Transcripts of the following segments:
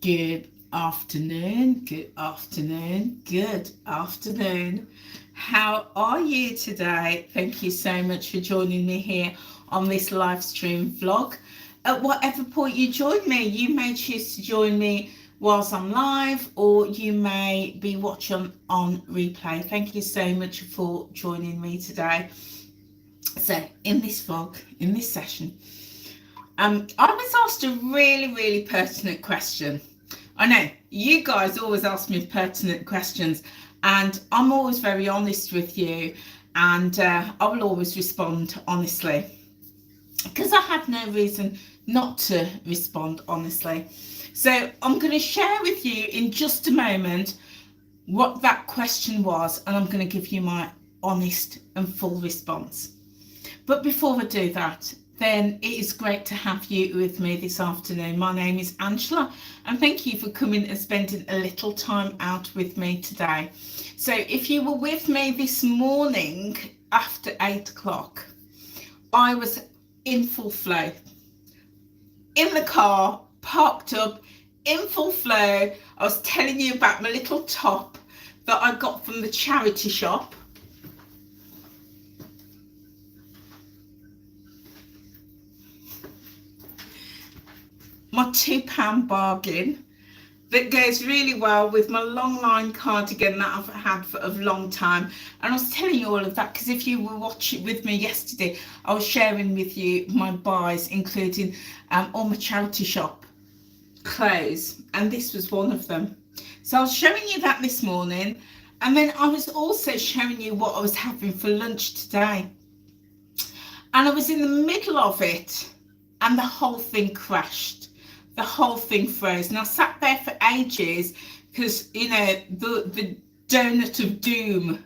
Good afternoon, good afternoon, good afternoon. How are you today? Thank you so much for joining me here on this live stream vlog. At whatever point you join me, you may choose to join me whilst I'm live, or you may be watching on replay. Thank you so much for joining me today. So in this vlog, in this session, I was asked a really pertinent question. I know you guys always ask me pertinent questions, and I'm always very honest with you, and I will always respond honestly, because I have no reason not to respond honestly. So I'm going to share with you in just a moment what that question was, and I'm going to give you my honest and full response. But before I do that, then it is great to have you with me this afternoon. My name is Angela, and thank you for coming and spending a little time out with me today. So if you were with me this morning after 8 o'clock, I was in full flow, in the car, parked up, in full flow. I was telling you about my little top that I got from the charity shop. My £2 bargain that goes really well with my long line cardigan that I've had for a long time. And I was telling you all of that because if you were watching with me yesterday, I was sharing with you my buys, including all my charity shop clothes, and this was one of them. So I was showing you that this morning, and then I was also showing you what I was having for lunch today. And I was in the middle of it, and the whole thing crashed. The whole thing froze, and I sat there for ages because, you know, the donut of doom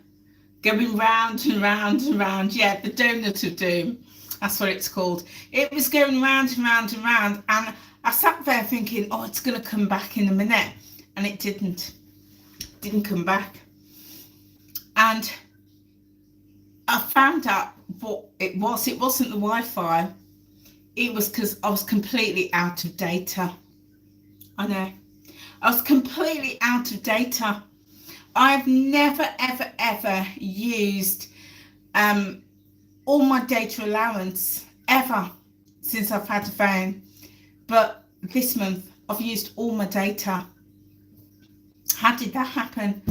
going round and round and round. Yeah, the donut of doom, that's what it's called. It was going round and round and round, and I sat there thinking, oh, it's going to come back in a minute, and it didn't come back. And I found out what it was. It wasn't the Wi-Fi. It was because I was completely out of data. I know. I was completely out of data. I've never, ever used all my data allowance, ever, since I've had a phone. But this month, I've used all my data. How did that happen?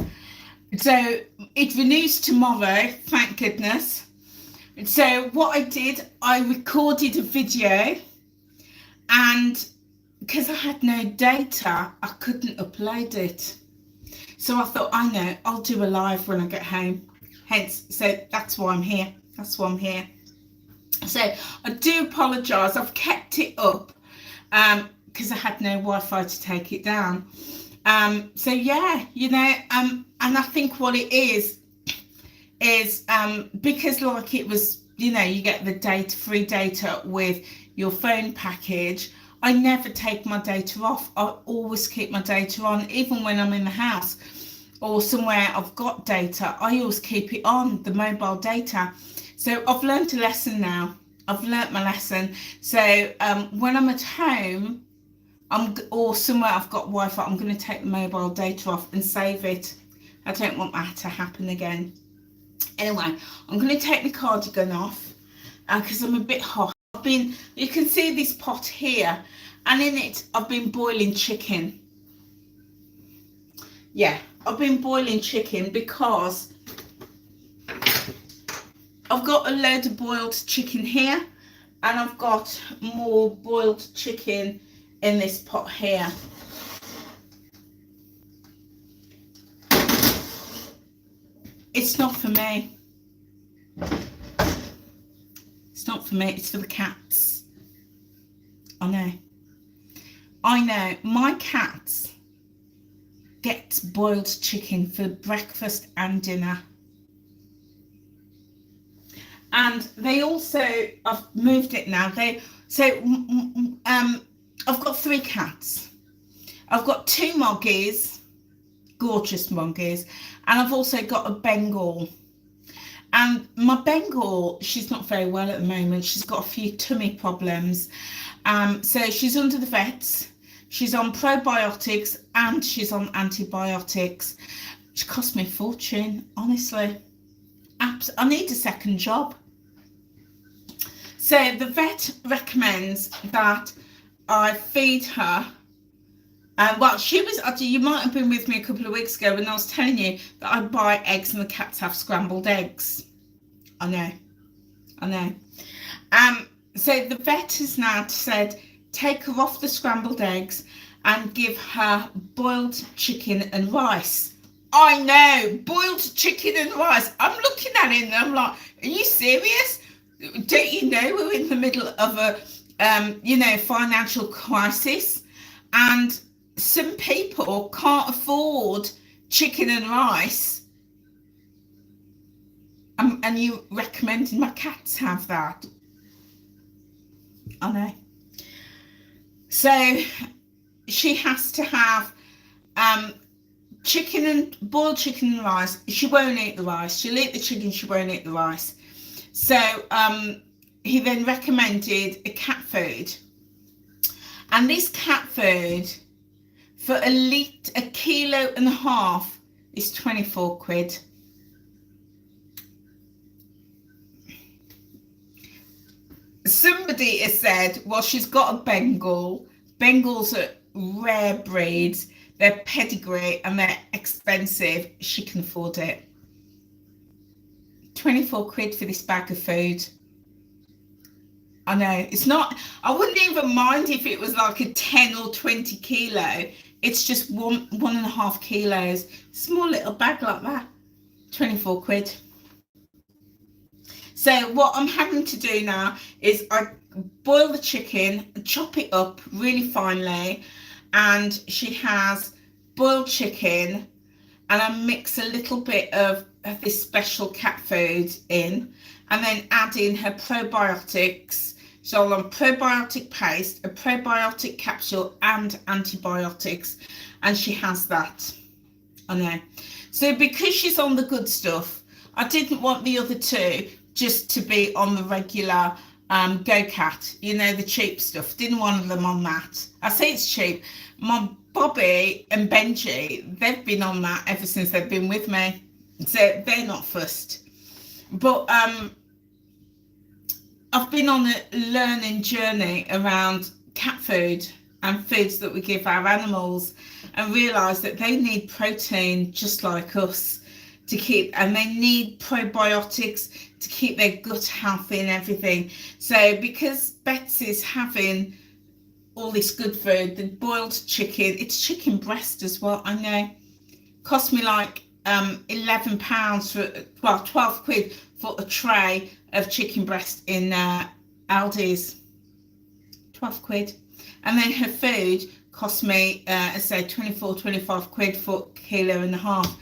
So it renews tomorrow, thank goodness. So what I did, I recorded a video, and because I had no data, I couldn't upload it. So I thought, I know, I'll do a live when I get home. Hence, so that's why I'm here. That's why I'm here. So I do apologise. I've kept it up because I had no Wi-Fi to take it down. So yeah, you know, and I think what it is because like it was, you know, you get the data, free data with your phone package. I never take my data off. I always keep my data on, even when I'm in the house or somewhere I've got data. I always keep it on, the mobile data. So I've learned a lesson now. I've learnt my lesson. So when I'm at home, or somewhere I've got Wi-Fi, I'm going to take the mobile data off and save it. I don't want that to happen again. Anyway, I'm going to take the cardigan off because I'm a bit hot. You can see this pot here, and in it I've been boiling chicken. Yeah, I've been boiling chicken because I've got a load of boiled chicken here, and I've got more boiled chicken in this pot here. It's not for me. It's not for me. It's for the cats. I know. I know. My cats get boiled chicken for breakfast and dinner. And they also, I've moved it now. I've got 3 cats. I've got 2 moggies, gorgeous moggies, and I've also got a Bengal. And my Bengal, she's not very well at the moment. She's got a few tummy problems. So she's under the vets. She's on probiotics and she's on antibiotics. She cost me a fortune, honestly. I need a second job. So the vet recommends that I feed her. Well, you might have been with me a couple of weeks ago when I was telling you that I buy eggs and the cats have scrambled eggs. I know. So the vet has now said, take her off the scrambled eggs and give her boiled chicken and rice. I know, boiled chicken and rice. I'm looking at it and I'm like, are you serious? Don't you know we're in the middle of a, financial crisis, and some people can't afford chicken and rice, and you recommending my cats have that? I know. So she has to have boiled chicken and rice. She won't eat the rice. She'll eat the chicken, she won't eat the rice. So he then recommended a cat food, and this cat food for a kilo and a half is 24 quid. Somebody has said, well, she's got a Bengal. Bengals are rare breeds. They're pedigree and they're expensive. She can afford it. 24 quid for this bag of food. I know, it's not, I wouldn't even mind if it was like a 10 or 20 kilo. It's just 1.5 kilos. Small little bag like that. 24 quid. So what I'm having to do now is I boil the chicken, chop it up really finely, and she has boiled chicken, and I mix a little bit of this special cat food in, and then add in her probiotics. So I'll on probiotic paste, a probiotic capsule and antibiotics, and she has that. I know. So because she's on the good stuff, I didn't want the other two just to be on the regular Go-Cat, the cheap stuff. Didn't want them on that. I say it's cheap. My Bobby and Benji, they've been on that ever since they've been with me. So they're not fussed. But I've been on a learning journey around cat food and foods that we give our animals, and realised that they need protein just like us to keep, and they need probiotics to keep their gut healthy and everything. So because Betsy's having all this good food, the boiled chicken, it's chicken breast as well, I know, cost me like £11 for, well, 12 quid for a tray of chicken breast in Aldi's. 12 quid. And then her food cost me, I say 25 quid for a kilo and a half.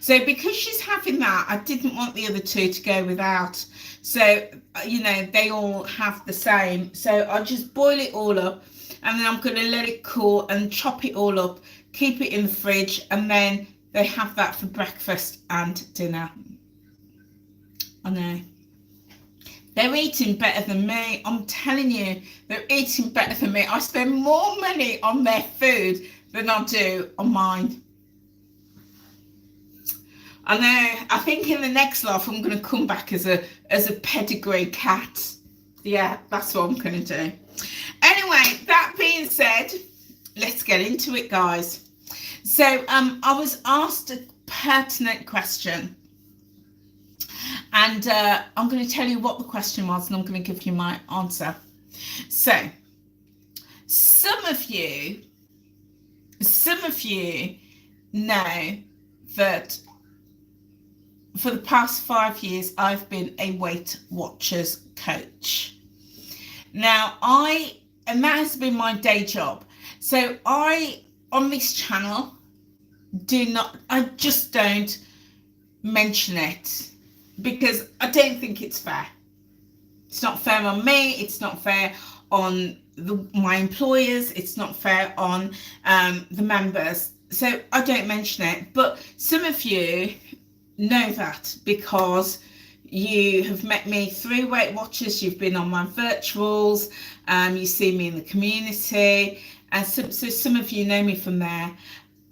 So because she's having that, I didn't want the other two to go without. So, they all have the same. So I'll just boil it all up, and then I'm going to let it cool and chop it all up, keep it in the fridge, and then they have that for breakfast and dinner. I know. They're eating better than me. I'm telling you, they're eating better than me. I spend more money on their food than I do on mine. I know. I think in the next life I'm going to come back as a pedigree cat. Yeah, that's what I'm going to do. Anyway, that being said, let's get into it, guys. So I was asked a pertinent question, and I'm going to tell you what the question was, and I'm going to give you my answer. So some of you know that for the past 5 years I've been a WeightWatchers coach. Now and that has been my day job. So on this channel, I just don't mention it, because I don't think it's fair. It's not fair on me, it's not fair on my employers, it's not fair on the members. So I don't mention it. But some of you know that because you have met me through WeightWatchers, you've been on my virtuals, you see me in the community, and so some of you know me from there.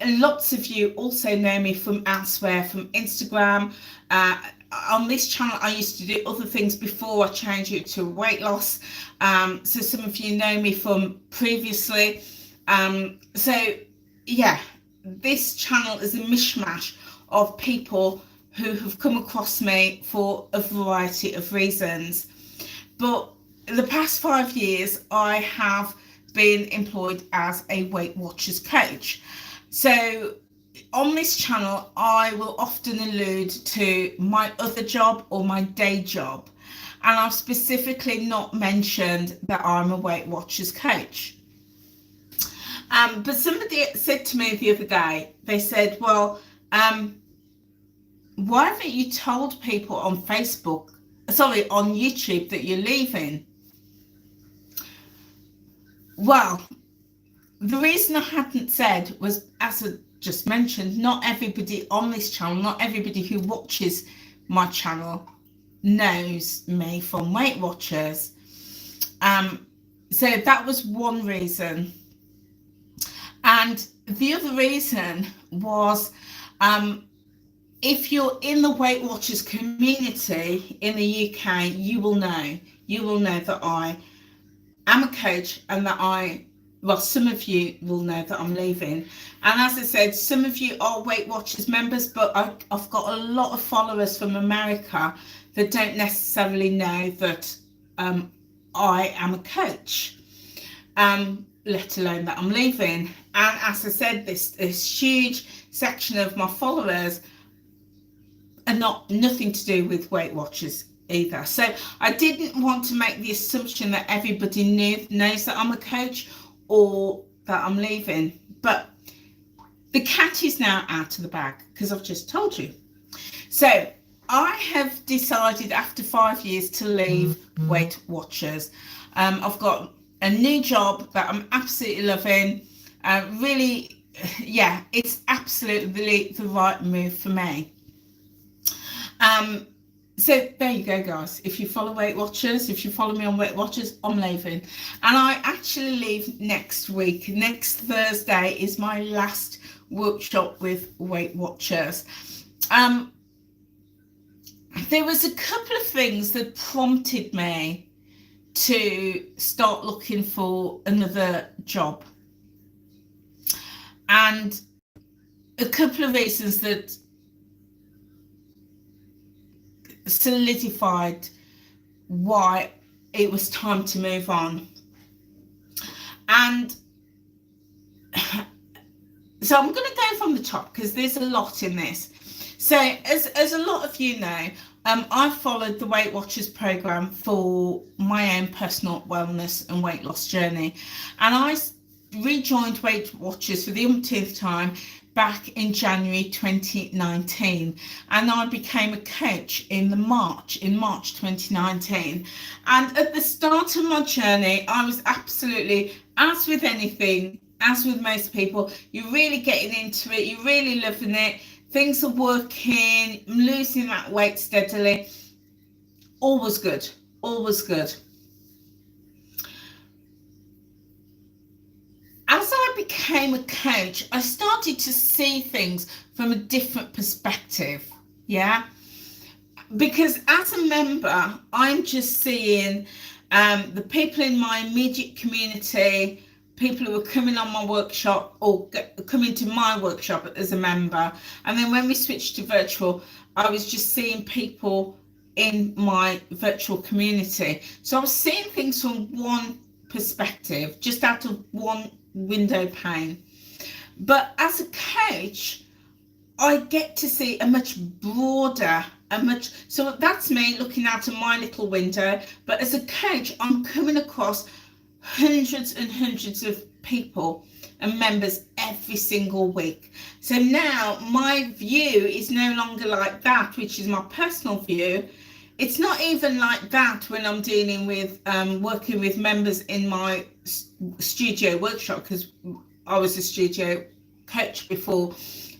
And lots of you also know me from elsewhere, from Instagram. On this channel, I used to do other things before I changed it to weight loss. So some of you know me from previously. So yeah, this channel is a mishmash of people who have come across me for a variety of reasons. But in the past 5 years, I have been employed as a Weight Watchers coach. So on this channel, I will often allude to my other job or my day job. And I've specifically not mentioned that I'm a Weight Watchers coach. But somebody said to me the other day, they said, well, why haven't you told people on on YouTube that you're leaving? Well, the reason I hadn't said was, as I just mentioned, not everybody on this channel, not everybody who watches my channel knows me from Weight Watchers. So that was one reason. And the other reason was, if you're in the Weight Watchers community in the UK, you will know that I am a coach, and that some of you will know that I'm leaving. And as I said, some of you are Weight Watchers members, but I've got a lot of followers from America that don't necessarily know that I am a coach, let alone that I'm leaving. And as I said, this huge section of my followers are nothing to do with Weight Watchers either. So I didn't want to make the assumption that everybody knows that I'm a coach or that I'm leaving. But the cat is now out of the bag, because I've just told you. So I have decided after 5 years to leave Weight Watchers. I've got a new job that I'm absolutely loving. Really, yeah, it's absolutely the right move for me. So there you go, guys. If you follow Weight Watchers, if you follow me on Weight Watchers, I'm leaving. And I actually leave next week. Next Thursday is my last workshop with Weight Watchers. There was a couple of things that prompted me to start looking for another job. And a couple of reasons that solidified why it was time to move on. And so I'm going to go from the top, because there's a lot in this. So as a lot of you know, I've followed the Weight Watchers program for my own personal wellness and weight loss journey, and I rejoined Weight Watchers for the umpteenth time back in January 2019, and I became a coach in March 2019. And at the start of my journey, I was absolutely, as with anything, as with most people, you're really getting into it, you're really loving it, things are working, I'm losing that weight steadily. All was good, all was good. As I became a coach, I started to see things from a different perspective, yeah? Because as a member, I'm just seeing the people in my immediate community, people who are coming on my workshop or coming to my workshop as a member. And then when we switched to virtual, I was just seeing people in my virtual community. So I was seeing things from one perspective, just out of one window pane. But as a coach, I get to see a much broader, so that's me looking out of my little window. But as a coach, I'm coming across hundreds and hundreds of people and members every single week. So now my view is no longer like that, which is my personal view. It's not even like that when I'm dealing with working with members in my studio workshop, because I was a studio coach before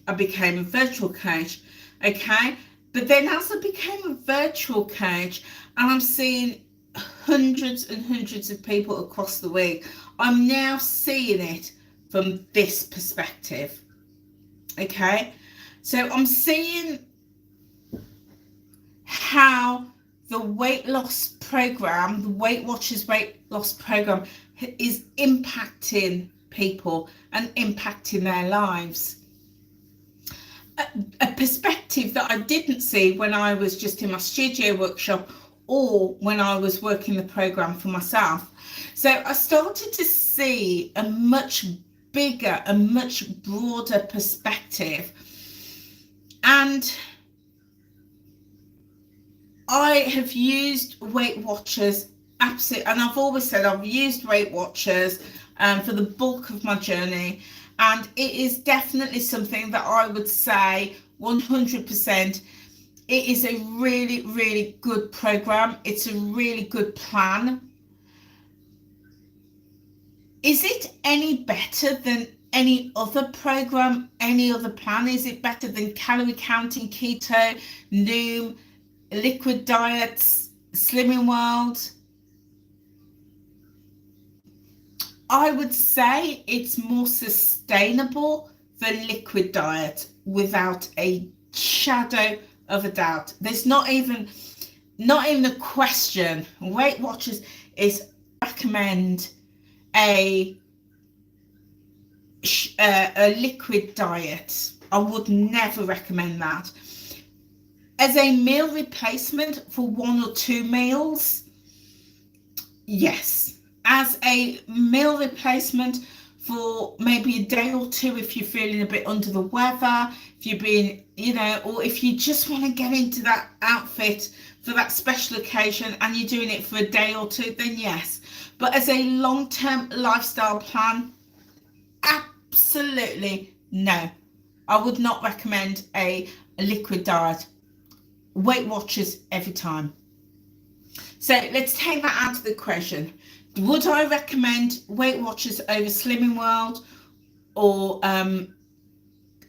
I became a virtual coach. Okay, but then as I became a virtual coach and I'm seeing hundreds and hundreds of people across the week, I'm now seeing it from this perspective. Okay, so I'm seeing how the weight loss program, the Weight Watchers weight loss program, is impacting people and impacting their lives. A perspective that I didn't see when I was just in my studio workshop or when I was working the program for myself. So I started to see a much bigger, a much broader perspective. And I have used Weight Watchers absolutely, and I've always said I've used Weight Watchers for the bulk of my journey, and it is definitely something that I would say 100%. It is a really, really good program. It's a really good plan. Is it any better than any other program, any other plan? Is it better than calorie counting, keto, Noom, liquid diets, Slimming World? I would say it's more sustainable than liquid diet, without a shadow of a doubt. There's not even a question. Weight Watchers is recommend a liquid diet. I would never recommend that. As a meal replacement for 1 or 2 meals, yes. As a meal replacement for maybe a day or 2 if you're feeling a bit under the weather, if you've been, or if you just want to get into that outfit for that special occasion and you're doing it for a day or 2, then yes. But as a long-term lifestyle plan, absolutely no. I would not recommend a liquid diet. Weight Watchers every time. So let's take that out of the equation. Would I recommend Weight Watchers over Slimming World or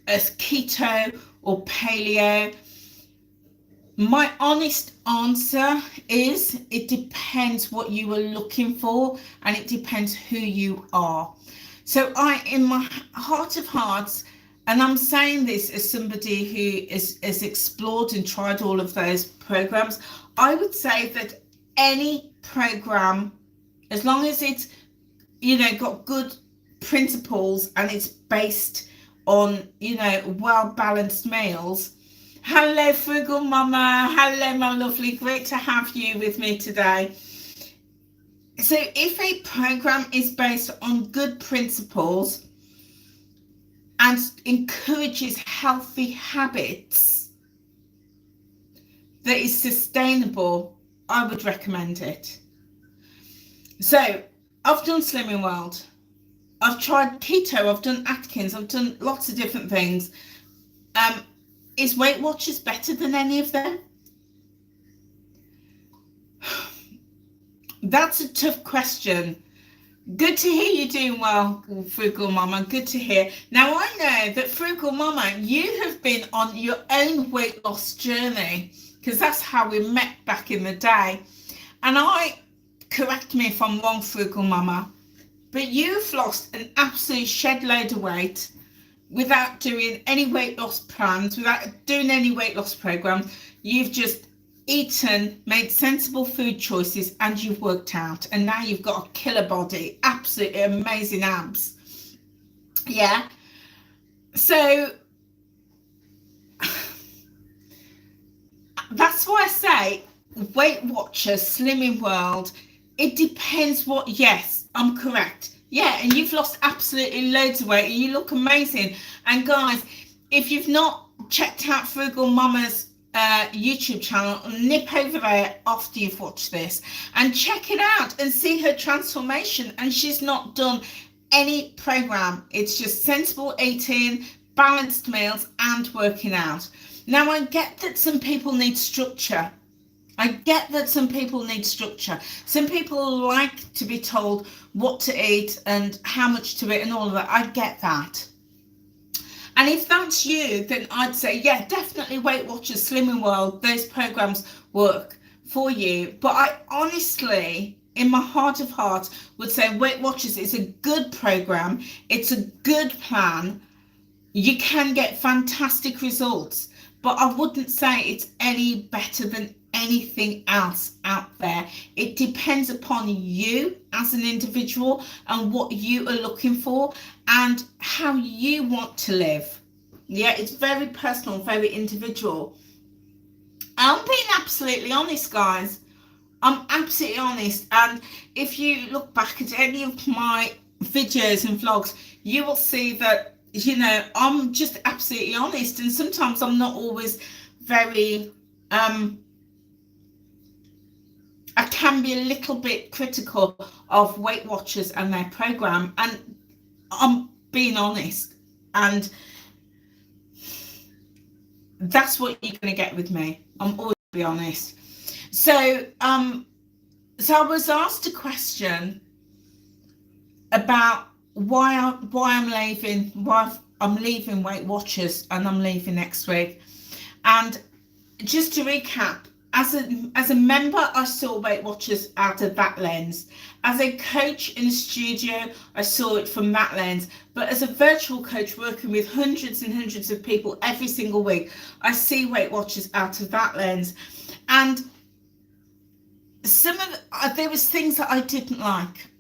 as keto or paleo? My honest answer is it depends what you are looking for, and it depends who you are. So in my heart of hearts, and I'm saying this as somebody who has explored and tried all of those programs, I would say that any program, as long as it's, got good principles and it's based on, well-balanced meals. Hello, Frugal Mama. Hello, my lovely. Great to have you with me today. So if a program is based on good principles and encourages healthy habits that is sustainable, I would recommend it. So I've done Slimming World, I've tried keto, I've done Atkins, I've done lots of different things. Is Weight Watchers better than any of them? That's a tough question. Good to hear you doing well, Frugal Mama. Good to hear. Now, I know that, Frugal Mama, you have been on your own weight loss journey, because that's how we met back in the day. And correct me if I'm wrong, Frugal Mama, but you've lost an absolute shed load of weight without doing any weight loss plans, without doing any weight loss program. You've just eaten, made sensible food choices, and you've worked out, and now you've got a killer body, absolutely amazing abs. Yeah. So that's why I say Weight Watchers, Slimming World, it depends what. Yes, I'm correct. Yeah, and you've lost absolutely loads of weight and you look amazing. And guys, if you've not checked out Frugal Mama's YouTube channel, nip over there after you've watched this and check it out and see her transformation. And she's not done any program. It's just sensible eating, balanced meals, and working out. Now, I get that some people need structure. Some people like to be told what to eat and how much to eat and all of that. I get that. And if that's you, then I'd say, yeah, definitely Weight Watchers, Slimming World, those programs work for you. But I honestly, in my heart of hearts would say Weight Watchers is a good program. It's a good plan. You can get fantastic results, but I wouldn't say it's any better than anything else out there. It depends upon you as an individual and what you are looking for and how you want to live. Yeah, it's very personal, very individual. I'm being absolutely honest, guys. I'm absolutely honest. And if you look back at any of my videos and vlogs, you will see that, you know, I'm just absolutely honest. And sometimes I'm not always very, I can be a little bit critical of Weight Watchers and their program. And I'm being honest. And that's what you're going to get with me. I'm always going to be honest. So I was asked a question about why I'm leaving Weight Watchers, and I'm leaving next week. And just to recap, as a member, I saw Weight Watchers out of that lens. As a coach in a studio, I saw it from that lens. But as a virtual coach working with hundreds and hundreds of people every single week, I see Weight Watchers out of that lens. And there was things that I didn't like.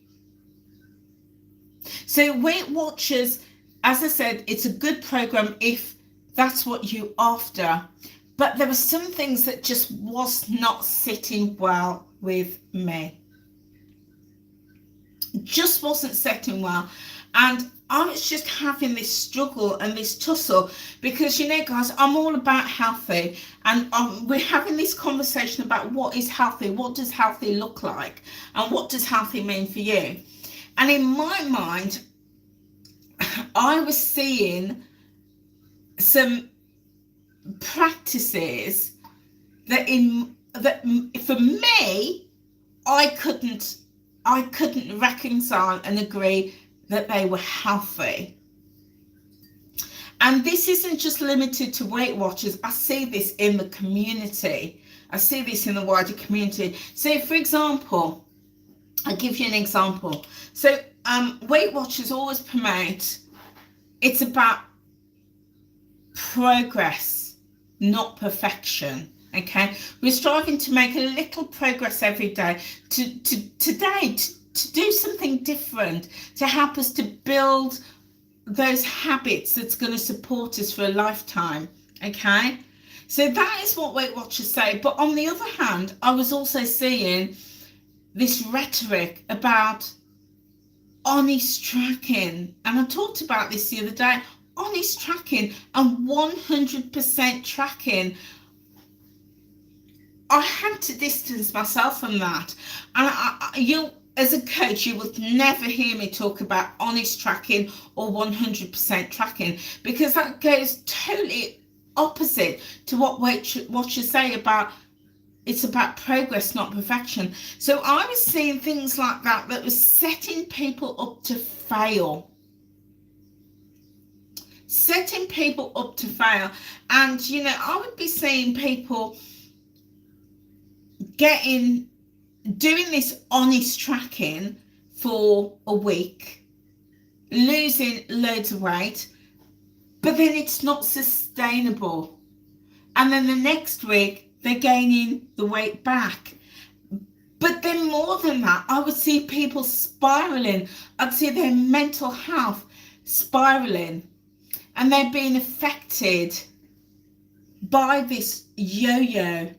So Weight Watchers, as I said, it's a good program if that's what you're after. But there were some things that just was not sitting well with me. Just wasn't sitting well. And I was just having this struggle and this tussle because, you know, guys, I'm all about healthy. And we're having this conversation about what is healthy, what does healthy look like, and what does healthy mean for you. And in my mind, I was seeing some practices that for me, I couldn't reconcile and agree that they were healthy. And this isn't just limited to Weight Watchers. I see this in the community. I see this in the wider community. So, for example, I'll give you an example. So, Weight Watchers always promote, it's about progress, not perfection. Okay, we're striving to make a little progress every day to do something different, to help us to build those habits that's going to support us for a lifetime. Okay, so that is what Weight Watchers say. But on the other hand, I was also seeing this rhetoric about honest tracking, and I talked about this the other day. Honest tracking and 100% tracking. I had to distance myself from that. And as a coach, you will never hear me talk about honest tracking or 100% tracking, because that goes totally opposite to what Weight Watchers say about it's about progress, not perfection. So I was seeing things like that was setting people up to fail. Setting people up to fail. And, you know, I would be seeing people doing this honest tracking for a week, losing loads of weight, but then it's not sustainable. And then the next week, they're gaining the weight back. But then more than that, I would see people spiraling. I'd see their mental health spiraling. And they're being affected by this yo-yo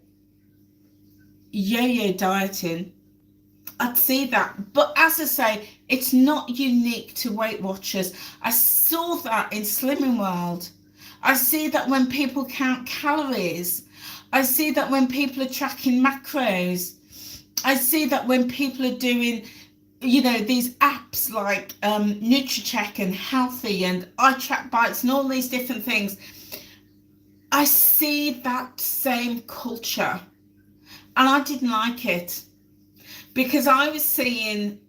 dieting. I'd see that. But as I say, it's not unique to Weight Watchers. I saw that in Slimming World. I see that when people count calories. I see that when people are tracking macros. I see that when people are doing, you know, these apps like NutriCheck and Healthy and iTrackBites and all these different things. I see that same culture. And I didn't like it, because I was seeing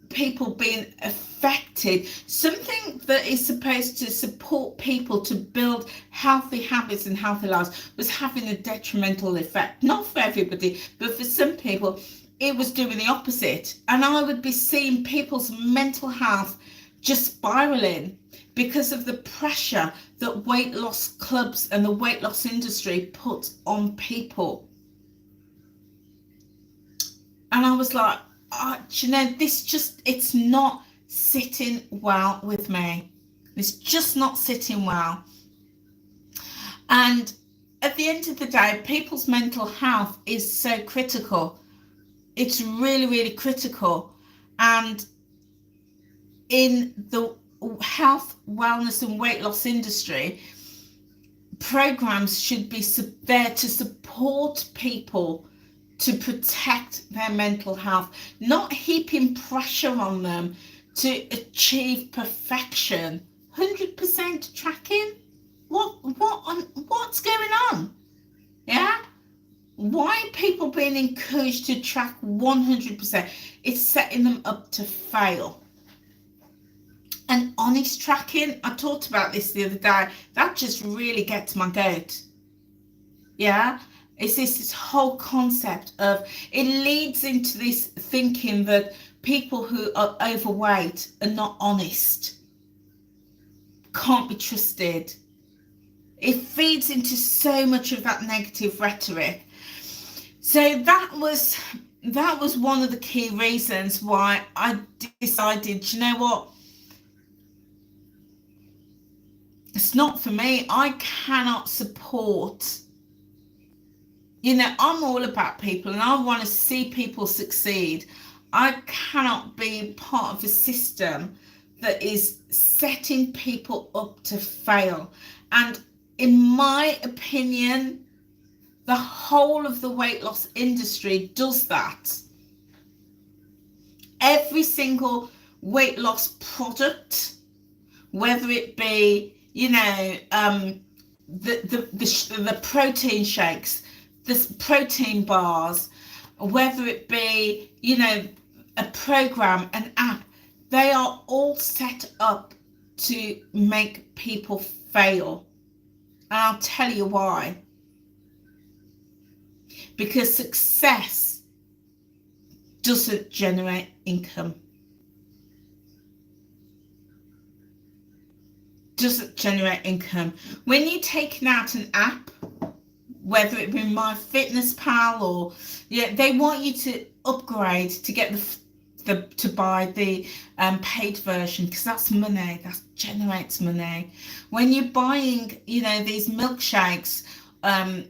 people being affected. Something that is supposed to support people to build healthy habits and healthy lives was having a detrimental effect. Not for everybody, but for some people. it was doing the opposite. And I would be seeing people's mental health just spiraling because of the pressure that weight loss clubs and the weight loss industry put on people. And I was like, do you know, it's not sitting well with me. It's just not sitting well. And at the end of the day, people's mental health is so critical. It's really, really critical. And in the health, wellness and weight loss industry, programs should be there to support people to protect their mental health, not heaping pressure on them to achieve perfection. 100% tracking? What's going on? Yeah? Why are people being encouraged to track 100%? It's setting them up to fail. And honest tracking, I talked about this the other day, that just really gets my goat. Yeah? It's this whole concept of, it leads into this thinking that people who are overweight are not honest, can't be trusted. It feeds into so much of that negative rhetoric. So that was one of the key reasons why I decided, you know what, it's not for me. I cannot support, you know, I'm all about people and I want to see people succeed. I cannot be part of a system that is setting people up to fail. And in my opinion, the whole of the weight loss industry does that. Every single weight loss product, whether it be, you know, the protein shakes, the protein bars, whether it be, you know, a program, an app, they are all set up to make people fail. And I'll tell you why. Because success doesn't generate income. Doesn't generate income. When you're taking out an app, whether it be MyFitnessPal or, yeah, they want you to upgrade to get to buy the paid version, because that's money, that generates money. When you're buying, you know, these milkshakes,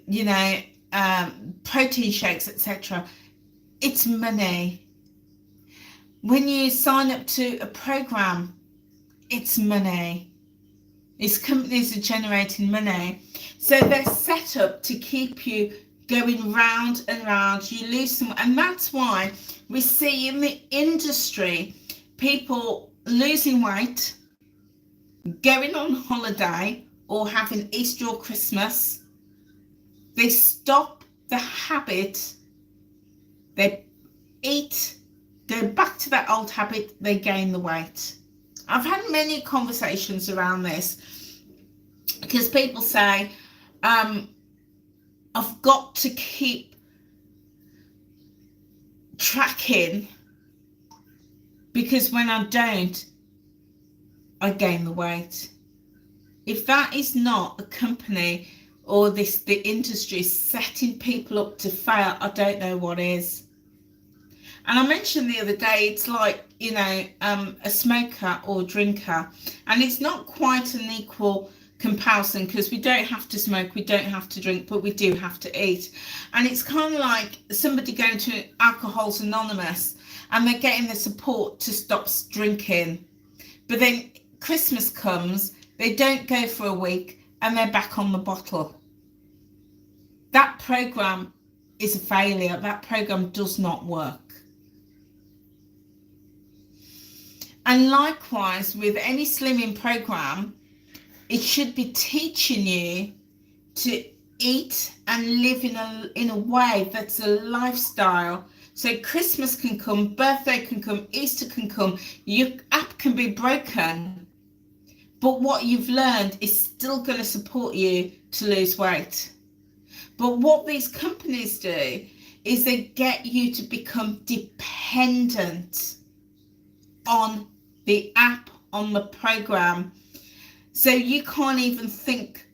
you know, protein shakes, etc., it's money. When you sign up to a program, it's money. These companies are generating money, so they're set up to keep you going round and round. You lose some, and that's why we see in the industry people losing weight, going on holiday or having Easter or Christmas. They stop the habit, they eat, go back to that old habit, they gain the weight. I've had many conversations around this because people say, I've got to keep tracking because when I don't, I gain the weight. If that is not a company or the industry setting people up to fail, I don't know what is. And I mentioned the other day, it's like, you know, a smoker or drinker, and it's not quite an equal comparison because we don't have to smoke, we don't have to drink, but we do have to eat. And it's kind of like somebody going to Alcoholics Anonymous and they're getting the support to stop drinking, but then Christmas comes, they don't go for a week and they're back on the bottle. That program is a failure. That program does not work. And likewise with any slimming program, it should be teaching you to eat and live in a way that's a lifestyle. So Christmas can come, birthday can come, Easter can come, your app can be broken, but what you've learned is still going to support you to lose weight. But what these companies do is they get you to become dependent on the app, on the program. So you can't even think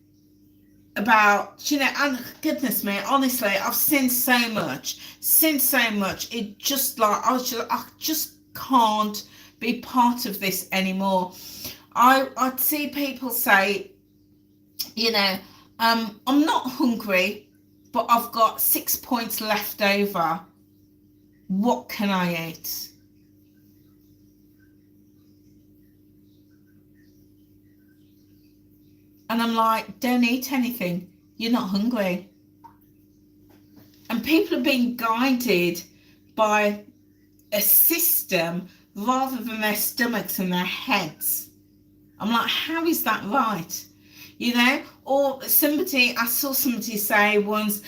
about, you know, and goodness me, honestly, I've seen so much. It just like, I just can't be part of this anymore. I'd see people say, you know, I'm not hungry, but I've got 6 points left over. What can I eat? And I'm like, don't eat anything. You're not hungry. And people are being guided by a system rather than their stomachs and their heads. I'm like, how is that right? You know? Or I saw somebody say once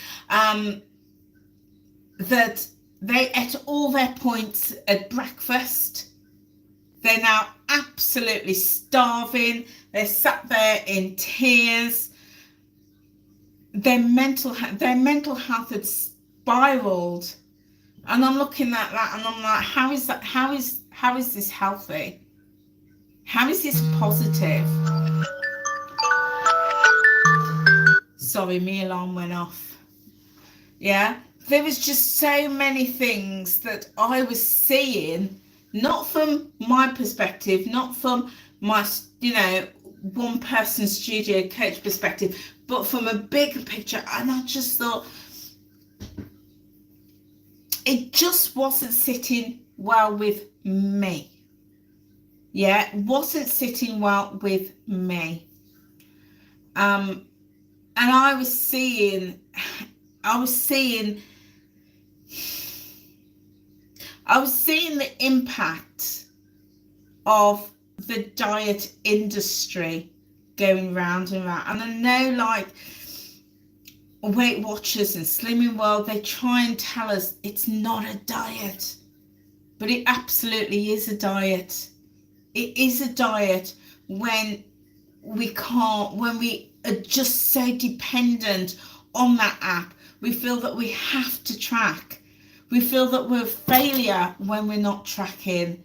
that they ate all their points at breakfast. They're now absolutely starving. They're sat there in tears. Their mental health had spiraled. And I'm looking at that and I'm like, how is this healthy? How is this positive? Sorry, my alarm went off. Yeah, there was just so many things that I was seeing, not from my perspective, not from my, you know, one person studio coach perspective, but from a bigger picture. And I just thought it just wasn't sitting well with me. Yeah, it wasn't sitting well with me. And I was seeing the impact of the diet industry going round and round. And I know, like, Weight Watchers and Slimming World, they try and tell us it's not a diet, but it absolutely is a diet. It is a diet when we are just so dependent on that app. We feel that we have to track. We feel that we're a failure when we're not tracking.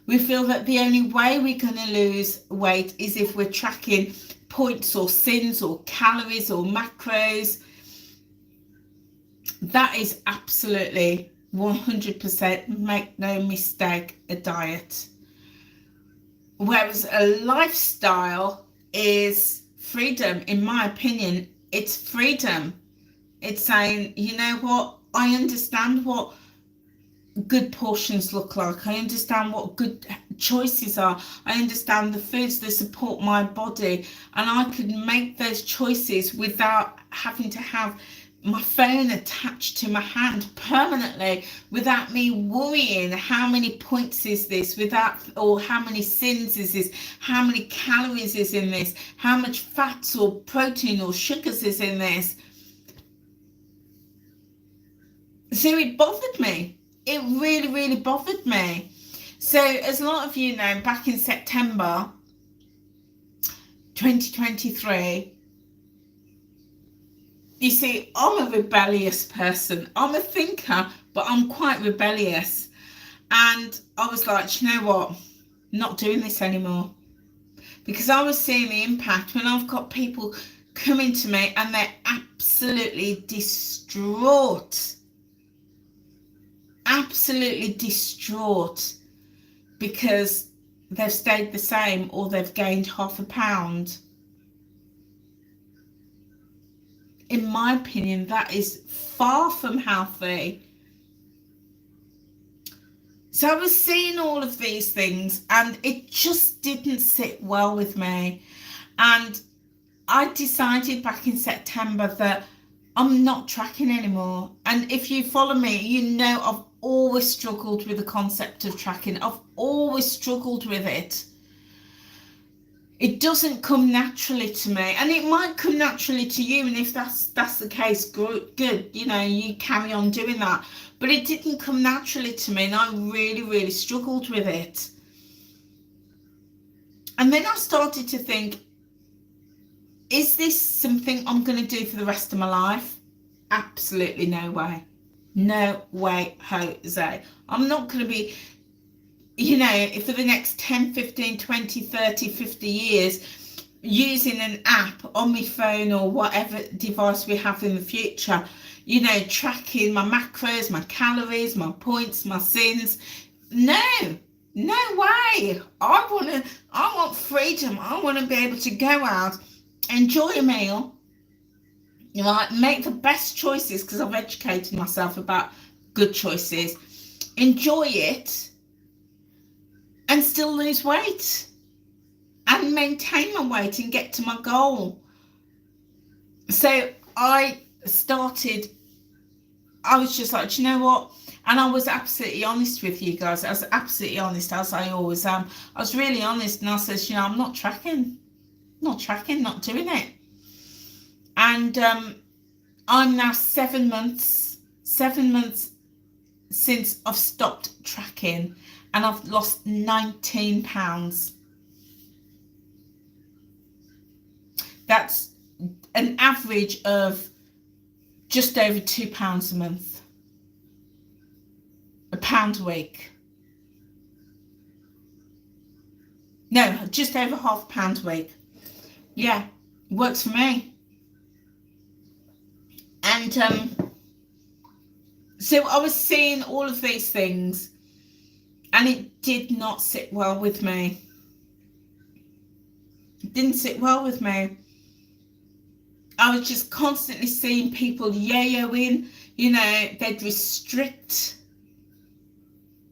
We feel that the only way we're going to lose weight is if we're tracking points or sins or calories or macros. That is absolutely 100%, make no mistake, a diet. Whereas a lifestyle is freedom. In my opinion, it's freedom. It's saying, you know what, I understand what good portions look like. I understand what good choices are. I understand the foods that support my body, and I can make those choices without having to have my phone attached to my hand permanently, without me worrying how many points is this, or how many sins is this, how many calories is in this, how much fats or protein or sugars is in this. So it bothered me. It really, really bothered me. So as a lot of you know, back in September 2023, you see, I'm a rebellious person. I'm a thinker, but I'm quite rebellious. And I was like, you know what? Not doing this anymore. Because I was seeing the impact when I've got people coming to me and they're absolutely distraught. Absolutely distraught because they've stayed the same or they've gained half a pound. In my opinion, that is far from healthy. So I was seeing all of these things and it just didn't sit well with me. And I decided back in September that I'm not tracking anymore. And if you follow me, you know I've always struggled with the concept of tracking. I've always struggled with it. It doesn't come naturally to me, and it might come naturally to you, and if that's the case, good, you know, you carry on doing that. But it didn't come naturally to me, and I really, really struggled with it. And then I started to think, is this something I'm going to do for the rest of my life? Absolutely no way. No way, Jose. I'm not going to be, you know, for the next 10, 15, 20, 30, 50 years, using an app on my phone or whatever device we have in the future, you know, tracking my macros, my calories, my points, my sins. No way. I want freedom. I want to be able to go out, enjoy a meal, you know, make the best choices because I've educated myself about good choices, enjoy it, and still lose weight and maintain my weight and get to my goal. So I was just like, do you know what? And I was absolutely honest with you guys. I was absolutely honest, as I always am. I was really honest, and I said, you know, I'm not tracking, not doing it. And I'm now 7 months since I've stopped tracking, and I've lost 19 pounds. That's an average of just over £2 a month, £1 a week. No, just over £half a week. Yeah, works for me. And so I was seeing all of these things, and it did not sit well with me. It didn't sit well with me. I was just constantly seeing people yo-yoing, you know, they'd restrict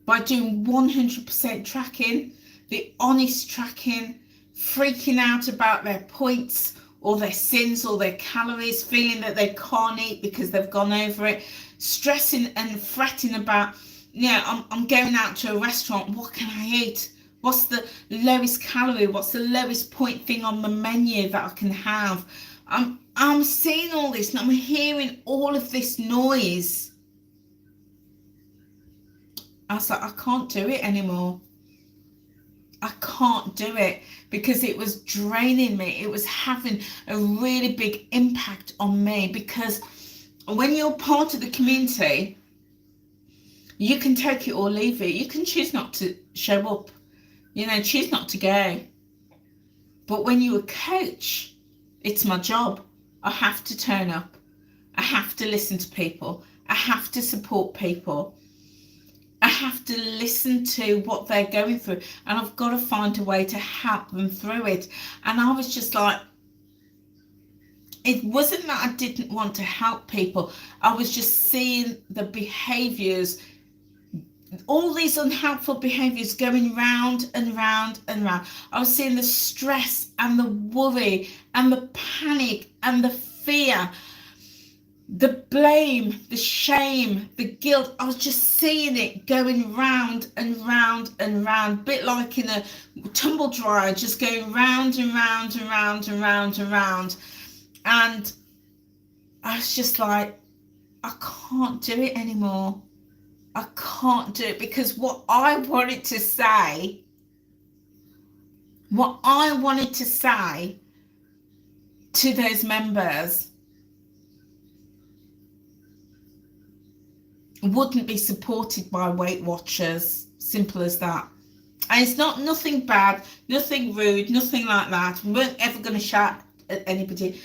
by doing 100% tracking, the honest tracking, freaking out about their points or their sins or their calories, feeling that they can't eat because they've gone over it, stressing and fretting about, you know, I'm going out to a restaurant, what can I eat? What's the lowest calorie? What's the lowest point thing on the menu that I can have? I'm seeing all this and I'm hearing all of this noise. I was like, I can't do it anymore. I can't do it because it was draining me. It was having a really big impact on me, because when you're part of the community, you can take it or leave it. You can choose not to show up, you know, choose not to go. But when you're a coach, it's my job. I have to turn up. I have to listen to people. I have to support people. I have to listen to what they're going through, and I've got to find a way to help them through it. And I was just like, it wasn't that I didn't want to help people. I was just seeing the behaviours, all these unhelpful behaviours going round and round and round. I was seeing the stress and the worry and the panic and the fear, the blame, the shame, the guilt. I was just seeing it going round and round and round, a bit like in a tumble dryer, just going round and round and round and round and round. And I was just like, I can't do it anymore. I can't do it, because what I wanted to say to those members wouldn't be supported by Weight Watchers. Simple as that. And it's not nothing bad, nothing rude, nothing like that. We weren't ever going to shout at anybody.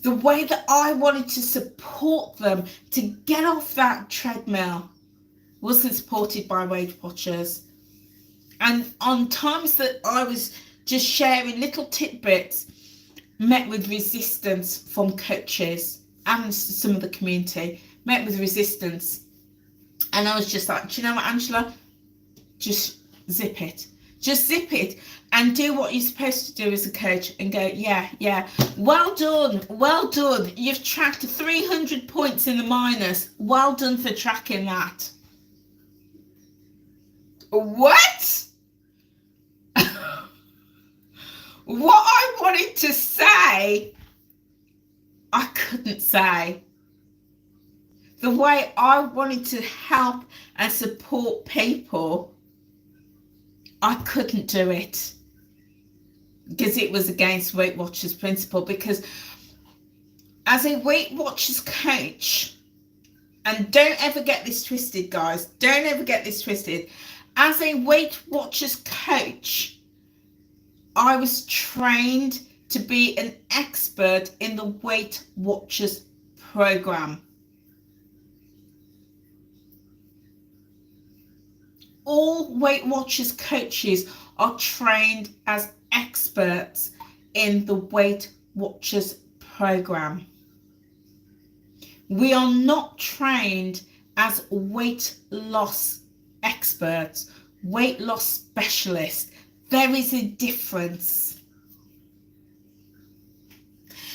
The way that I wanted to support them to get off that treadmill wasn't supported by Weight Watchers. And on times that I was just sharing little tidbits, met with resistance from coaches and some of the community, met with resistance. And I was just like, do you know what, Angela? Just zip it. Just zip it and do what you're supposed to do as a coach and go, yeah, well done. You've tracked 300 points in the minus. Well done for tracking that. What? What I wanted to say, I couldn't say. The way I wanted to help and support people, I couldn't do it because it was against Weight Watchers principle. Because as a Weight Watchers coach, And don't ever get this twisted, guys. Don't ever get this twisted. As a Weight Watchers coach, I was trained to be an expert in the Weight Watchers program. All Weight Watchers coaches are trained as experts in the Weight Watchers program. We are not trained as weight loss experts, weight loss specialists. There is a difference.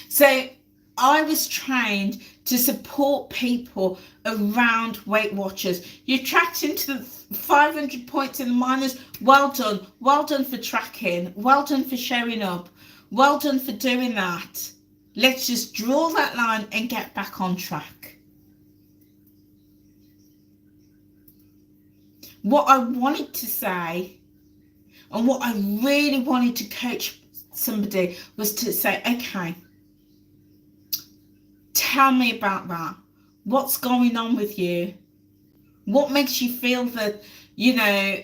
So I was trained to support people around Weight Watchers. You tracked into the 500 points in the minors. Well done. Well done for tracking. Well done for showing up. Well done for doing that. Let's just draw that line and get back on track. What I wanted to say, and what I really wanted to coach somebody, was to say, okay, tell me about that. What's going on with you? What makes you feel that,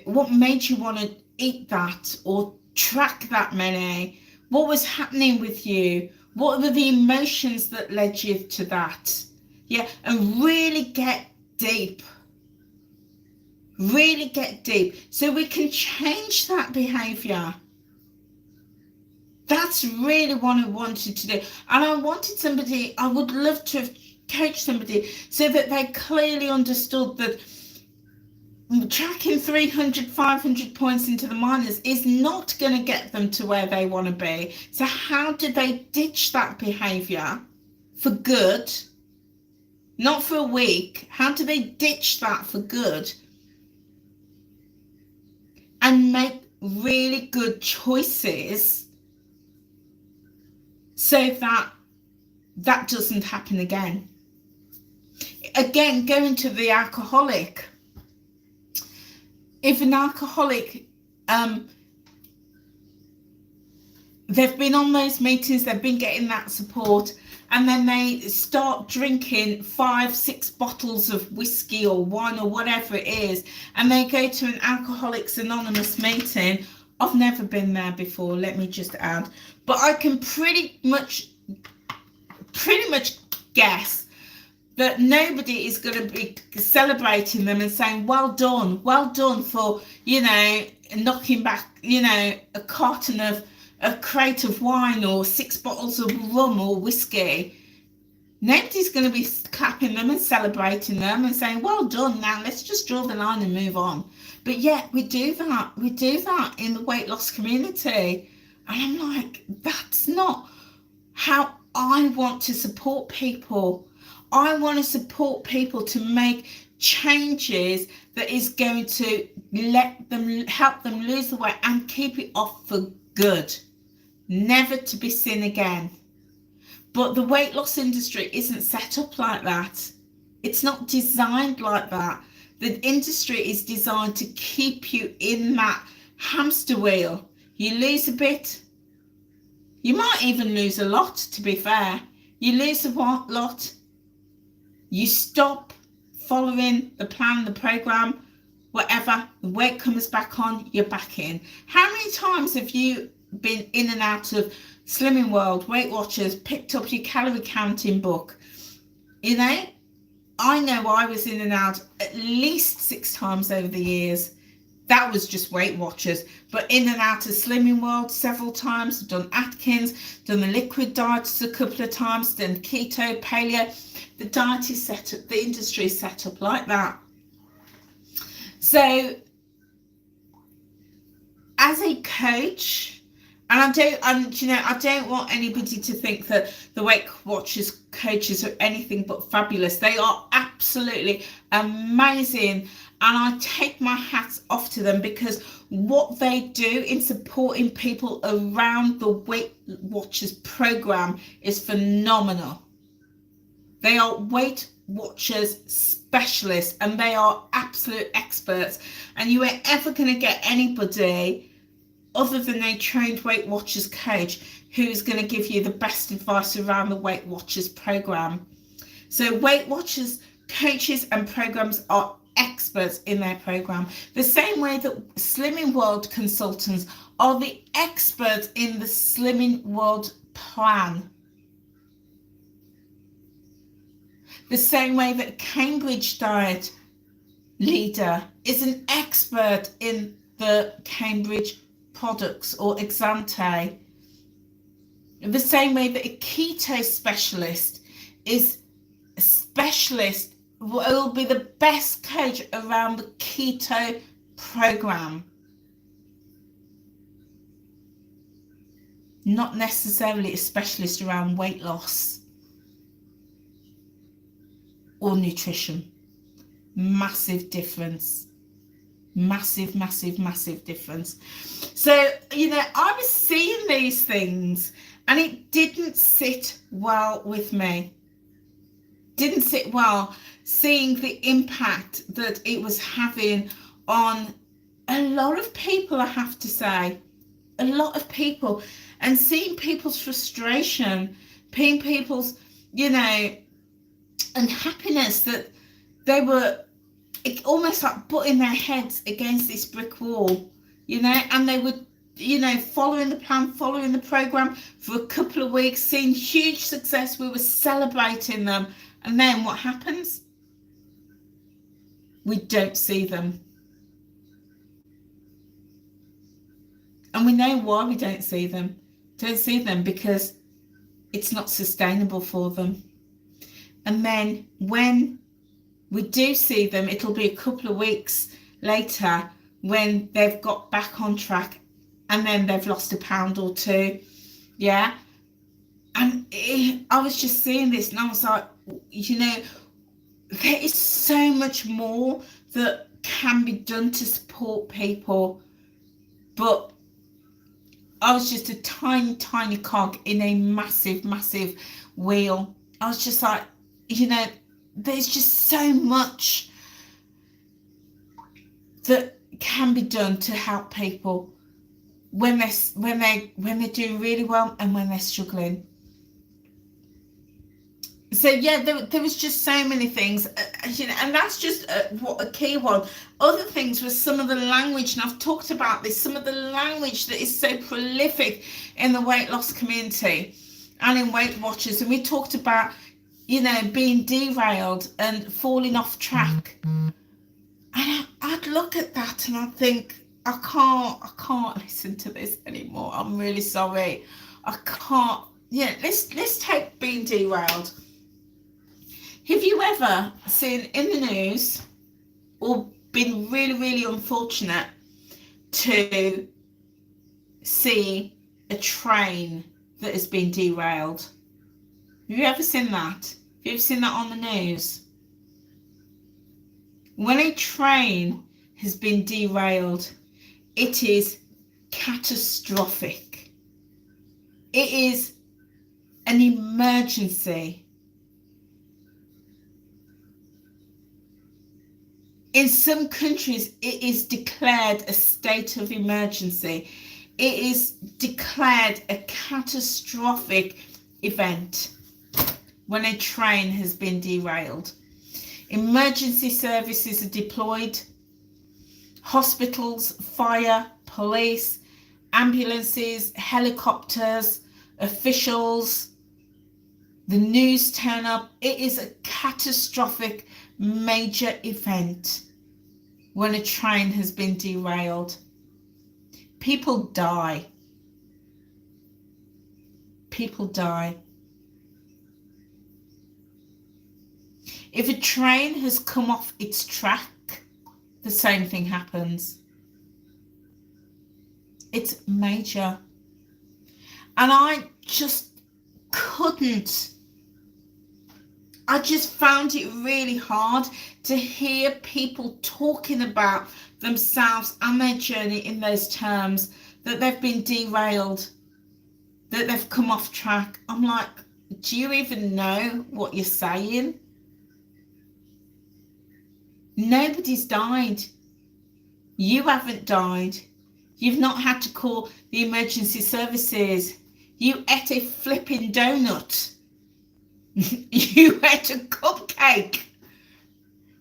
what made you want to eat that or track that many? What was happening with you? What were the emotions that led you to that? Yeah, and really get deep. Really get deep so we can change that behavior. That's really what I wanted to do. And I would love to have coached somebody so that they clearly understood that tracking 300, 500 points into the minors is not going to get them to where they want to be. So how do they ditch that behavior for good? Not for a week. How do they ditch that for good? And make really good choices so that that doesn't happen again. Again, going to the alcoholic. If an alcoholic, they've been on those meetings, they've been getting that support, and then they start drinking 5-6 bottles of whiskey or wine or whatever it is, and they go to an Alcoholics Anonymous meeting. I've never been there before, let me just add, but I can pretty much guess that nobody is going to be celebrating them and saying, well done for, knocking back, a carton of a crate of wine or 6 bottles of rum or whiskey. Nobody's going to be clapping them and celebrating them and saying, well done, now let's just draw the line and move on. But yet we do that in the weight loss community. And I'm like, that's not how I want to support people. I want to support people to make changes that is going to help them lose the weight and keep it off for good, never to be seen again. But the weight loss industry isn't set up like that. It's not designed like that. The industry is designed to keep you in that hamster wheel. You lose a bit, you might even lose a lot, to be fair. You lose a lot, you stop following the plan, the program, whatever, the weight comes back on, you're back in. How many times have you been in and out of Slimming World, Weight Watchers, picked up your calorie counting book? I know I was in and out at least 6 times over the years. That was just Weight Watchers, but in and out of Slimming World several times. I've done Atkins, done the liquid diets a couple of times, done keto, paleo. The diet is set up, the industry is set up like that. So as a coach, and I don't want anybody to think that the Weight Watchers coaches are anything but fabulous. They are absolutely amazing, and I take my hats off to them, because what they do in supporting people around the Weight Watchers program is phenomenal. They are Weight Watchers specialists, and they are absolute experts, and you ain't ever going to get anybody other than a trained Weight Watchers coach who's going to give you the best advice around the Weight Watchers program. So Weight Watchers coaches and programs are experts in their program. The same way that Slimming World consultants are the experts in the Slimming World plan. The same way that Cambridge Diet leader is an expert in the Cambridge products or Exante. The same way that a keto specialist is a specialist, will be the best coach around the keto program. Not necessarily a specialist around weight loss or nutrition. Massive difference. Massive, massive, massive difference. So, you know, I was seeing these things and it didn't sit well with me. Didn't sit well, seeing the impact that it was having on a lot of people, I have to say. A lot of people. And seeing people's frustration, seeing people's, you know, unhappiness, that they were almost like butting their heads against this brick wall, you know, and they would, you know, following the plan, following the program for a couple of weeks, seeing huge success. We were celebrating them. And then what happens? We don't see them. And we know why we don't see them. Don't see them because it's not sustainable for them. And then when we do see them, it'll be a couple of weeks later when they've got back on track and then they've lost a pound or two. Yeah. And I was just seeing this and I was like, you know, there is so much more that can be done to support people. But I was just a tiny, tiny cog in a massive, massive wheel. I was just like, you know, there's just so much that can be done to help people when they're doing really well and when they're struggling. So yeah, there was just so many things, you know, and that's just what a key one. Other things was some of the language, and I've talked about this, some of the language that is so prolific in the weight loss community and in Weight Watchers. And we talked about, you know, being derailed and falling off track. And I'd look at that and I'd think, I can't listen to this anymore. I'm really sorry. I can't. Yeah, let's take being derailed. Have you ever seen in the news or been really, really unfortunate to see a train that has been derailed? Have you ever seen that? Have you ever seen that on the news? When a train has been derailed, it is catastrophic. It is an emergency. In some countries, it is declared a state of emergency. It is declared a catastrophic event when a train has been derailed. Emergency services are deployed. Hospitals, fire, police, ambulances, helicopters, officials, the news turn up. It is a catastrophic major event when a train has been derailed. People die. People die. If a train has come off its track, the same thing happens. It's major. And I just couldn't. I just found it really hard to hear people talking about themselves and their journey in those terms, that they've been derailed, that they've come off track. I'm like, do you even know what you're saying? Nobody's died. You haven't died. You've not had to call the emergency services. You ate a flipping donut. You ate a cupcake.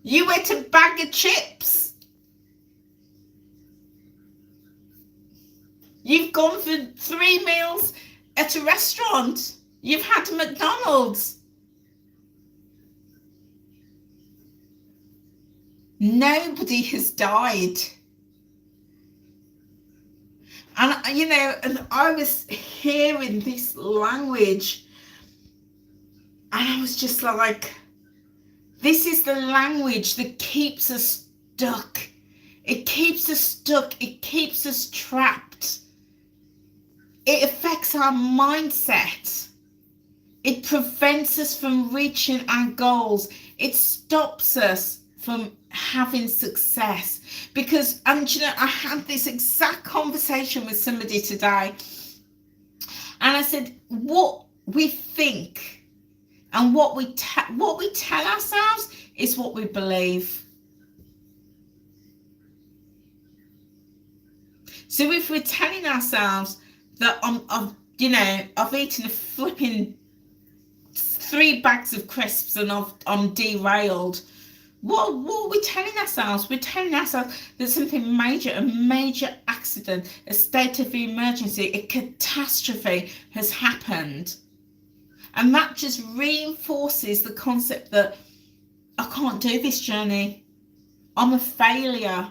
You ate a bag of chips. You've gone for 3 meals at a restaurant. You've had a McDonald's. Nobody has died. And, you know, and I was hearing this language and I was just like, this is the language that keeps us stuck. It keeps us stuck. It keeps us trapped. It affects our mindset. It prevents us from reaching our goals. It stops us from having success. Because, and you know, I had this exact conversation with somebody today, and I said, what we think and what we tell ourselves is what we believe. So if we're telling ourselves that I've eaten a flipping 3 bags of crisps and I'm derailed, what are we telling ourselves? We're telling ourselves that something major, a major accident, a state of emergency, a catastrophe has happened. And that just reinforces the concept that I can't do this journey. I'm a failure.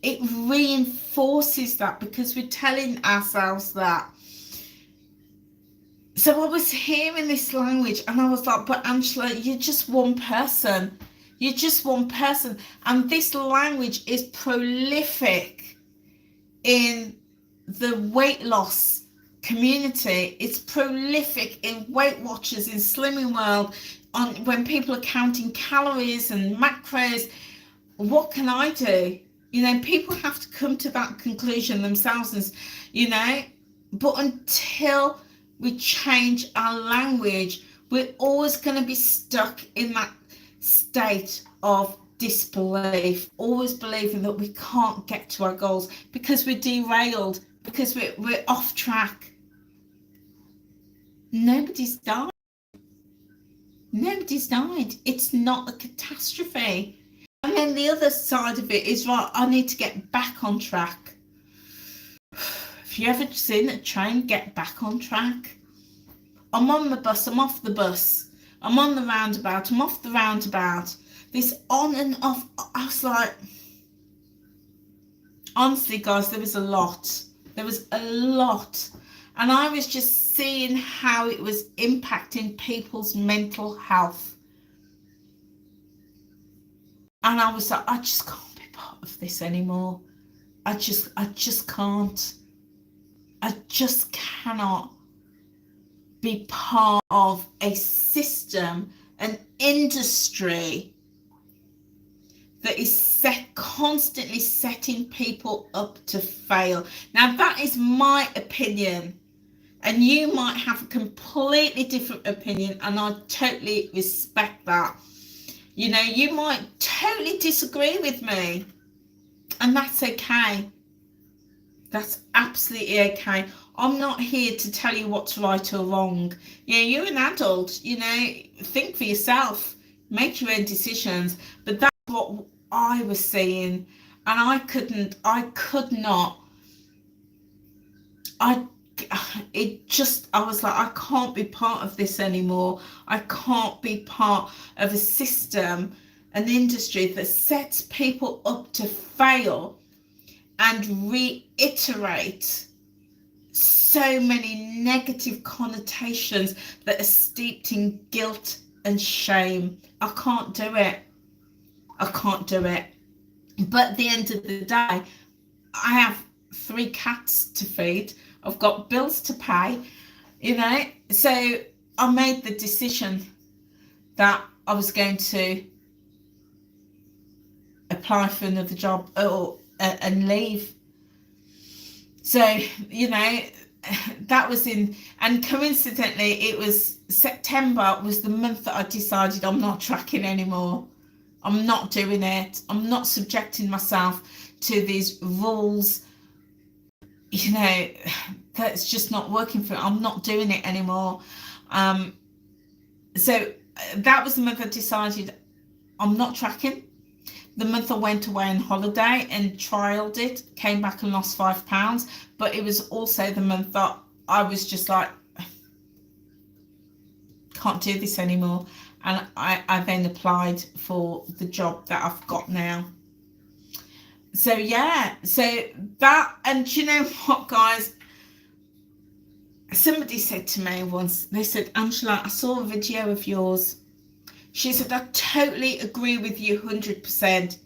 It reinforces that because we're telling ourselves that. So I was hearing this language and I was like, but Angela, you're just one person. You're just one person. And this language is prolific in the weight loss community. It's prolific in Weight Watchers, in Slimming World, when people are counting calories and macros. What can I do? You know, people have to come to that conclusion themselves, and, you know, but until we change our language, we're always going to be stuck in that state of disbelief, always believing that we can't get to our goals because we're derailed, because we're off track. Nobody's died. Nobody's died. It's not a catastrophe. And then the other side of it is, right, I need to get back on track. Have you ever seen a train get back on track? I'm on the bus, I'm off the bus. I'm on the roundabout, I'm off the roundabout. This on and off, I was like, honestly, guys, there was a lot. There was a lot. And I was just seeing how it was impacting people's mental health. And I was like, I just can't be part of this anymore. I just can't. I just cannot be part of a system, an industry that is constantly setting people up to fail. Now, that is my opinion, and you might have a completely different opinion, and I totally respect that. You know, you might totally disagree with me, and that's okay. That's absolutely okay. I'm not here to tell you what's right or wrong. You know, you're an adult, you know, think for yourself, make your own decisions. But that's what I was seeing, and I was like, I can't be part of this anymore. I can't be part of a system, an industry that sets people up to fail and reiterate so many negative connotations that are steeped in guilt and shame. I can't do it. I can't do it. But at the end of the day, I have 3 cats to feed. I've got bills to pay, you know. So I made the decision that I was going to apply for another job and leave. So, you know, that was and coincidentally, it was September was the month that I decided I'm not tracking anymore. I'm not doing it. I'm not subjecting myself to these rules, you know, that's just not working for me. I'm not doing it anymore. So that was the month I decided I'm not tracking. The month I went away on holiday and trialed it, came back and lost £5. But it was also the month that I was just like, can't do this anymore. And I then applied for the job that I've got now. So yeah, so that, and you know what, guys? Somebody said to me once, they said, Angela, I saw a video of yours. She said, I totally agree with you 100%.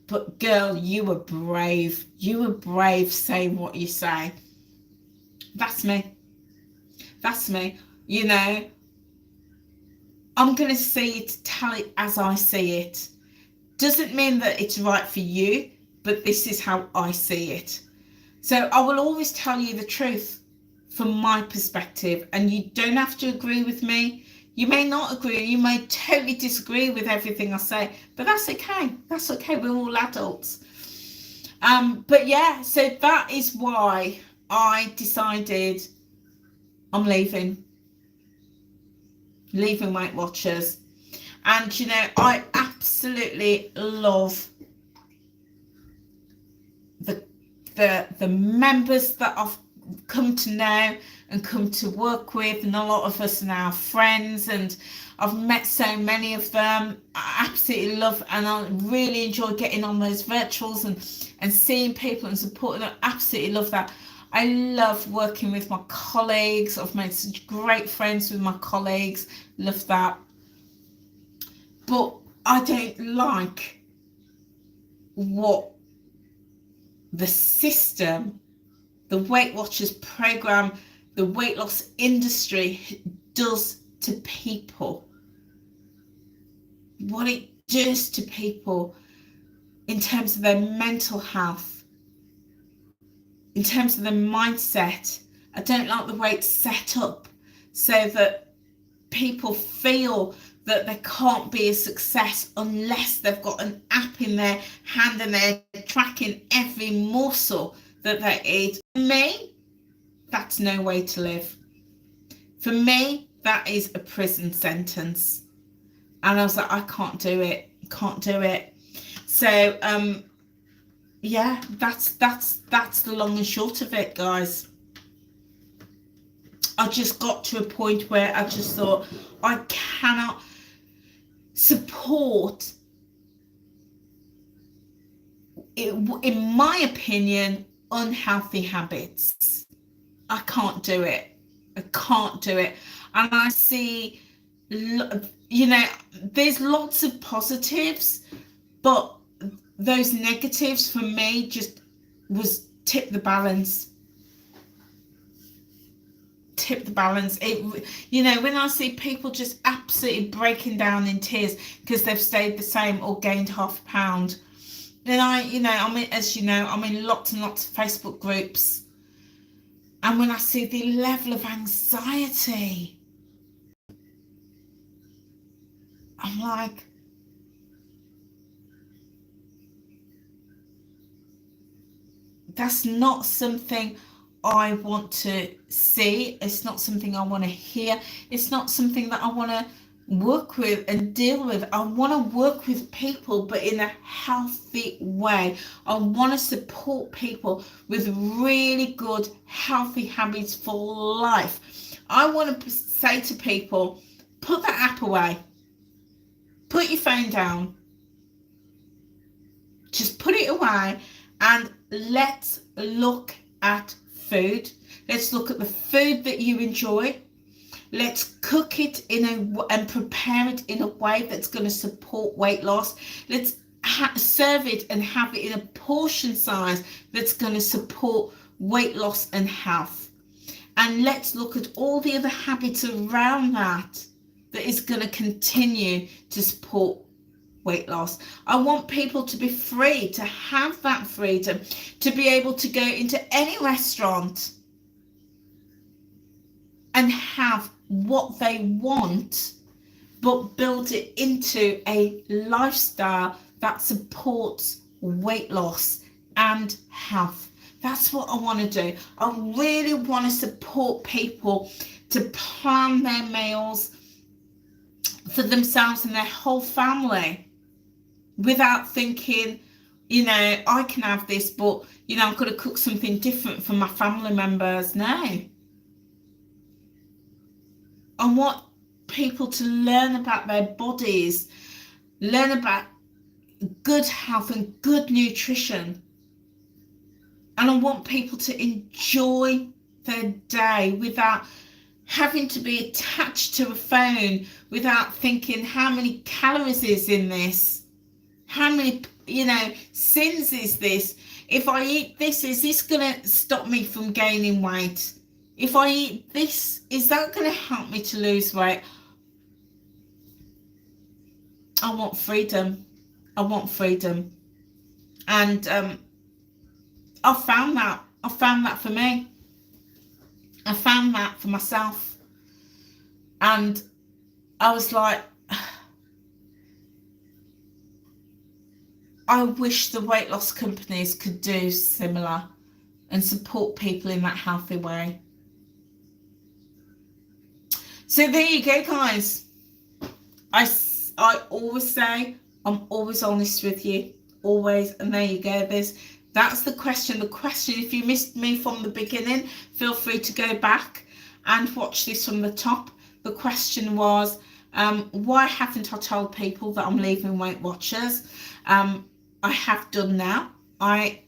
But girl, you were brave. You were brave saying what you say. That's me. That's me. You know, I'm going to see it, tell it as I see it. Doesn't mean that it's right for you, but this is how I see it. So I will always tell you the truth from my perspective, and you don't have to agree with me. You may not agree, you may totally disagree with everything I say, but that's okay. That's okay. We're all adults. But yeah, so that is why I decided I'm leaving Weight Watchers. And you know, I absolutely love the members that I've come to know and come to work with, and a lot of us are now friends, and I've met so many of them. I absolutely love, and I really enjoy getting on those virtuals and seeing people and supporting them. Absolutely love that. I love working with my colleagues. I've made such great friends with my colleagues. Love that. But I don't like what the system, the Weight Watchers program, the weight loss industry does to people. What it does to people in terms of their mental health, in terms of their mindset. I don't like the way it's set up so that people feel that they can't be a success unless they've got an app in their hand and they're tracking every morsel that they eat. For me, that's no way to live. For me, that is a prison sentence. And I was like, I can't do it. Can't do it. So yeah, that's the long and short of it, guys. I just got to a point where I just thought, I cannot support, in my opinion, unhealthy habits. I can't do it. I can't do it. And I see, you know, there's lots of positives, but those negatives for me just was tip the balance. Tip the balance. It, you know, when I see people just absolutely breaking down in tears because they've stayed the same or gained half a pound, then I'm in lots and lots of Facebook groups, and when I see the level of anxiety, I'm like, that's not something I want to see. It's not something I want to hear. It's not something that I want to work with and deal with. I want to work with people, but in a healthy way. I want to support people with really good, healthy habits for life. I want to say to people, put that app away. Put your phone down. Just put it away and let's look at food. Let's look at the food that you enjoy. Let's cook it and prepare it in a way that's going to support weight loss. Let's serve it and have it in a portion size that's going to support weight loss and health. And let's look at all the other habits around that is going to continue to support weight loss. I want people to be free, to have that freedom, to be able to go into any restaurant and have what they want, but build it into a lifestyle that supports weight loss and health. That's what I want to do. I really want to support people to plan their meals for themselves and their whole family without thinking, you know, I can have this, but, you know, I've got to cook something different for my family members. No. I want people to learn about their bodies, learn about good health and good nutrition. And I want people to enjoy their day without having to be attached to a phone, without thinking how many calories is in this, how many, you know, sins is this. If I eat this, is this going to stop me from gaining weight? If I eat this, is that going to help me to lose weight? I want freedom. I want freedom. And I found that. I found that for me. I found that for myself. And I was like, I wish the weight loss companies could do similar and support people in that healthy way. So there you go, guys. I always say, I'm always honest with you, always. And there you go. That's the question. The question, if you missed me from the beginning, feel free to go back and watch this from the top. The question was, why haven't I told people that I'm leaving WeightWatchers? I have done now. I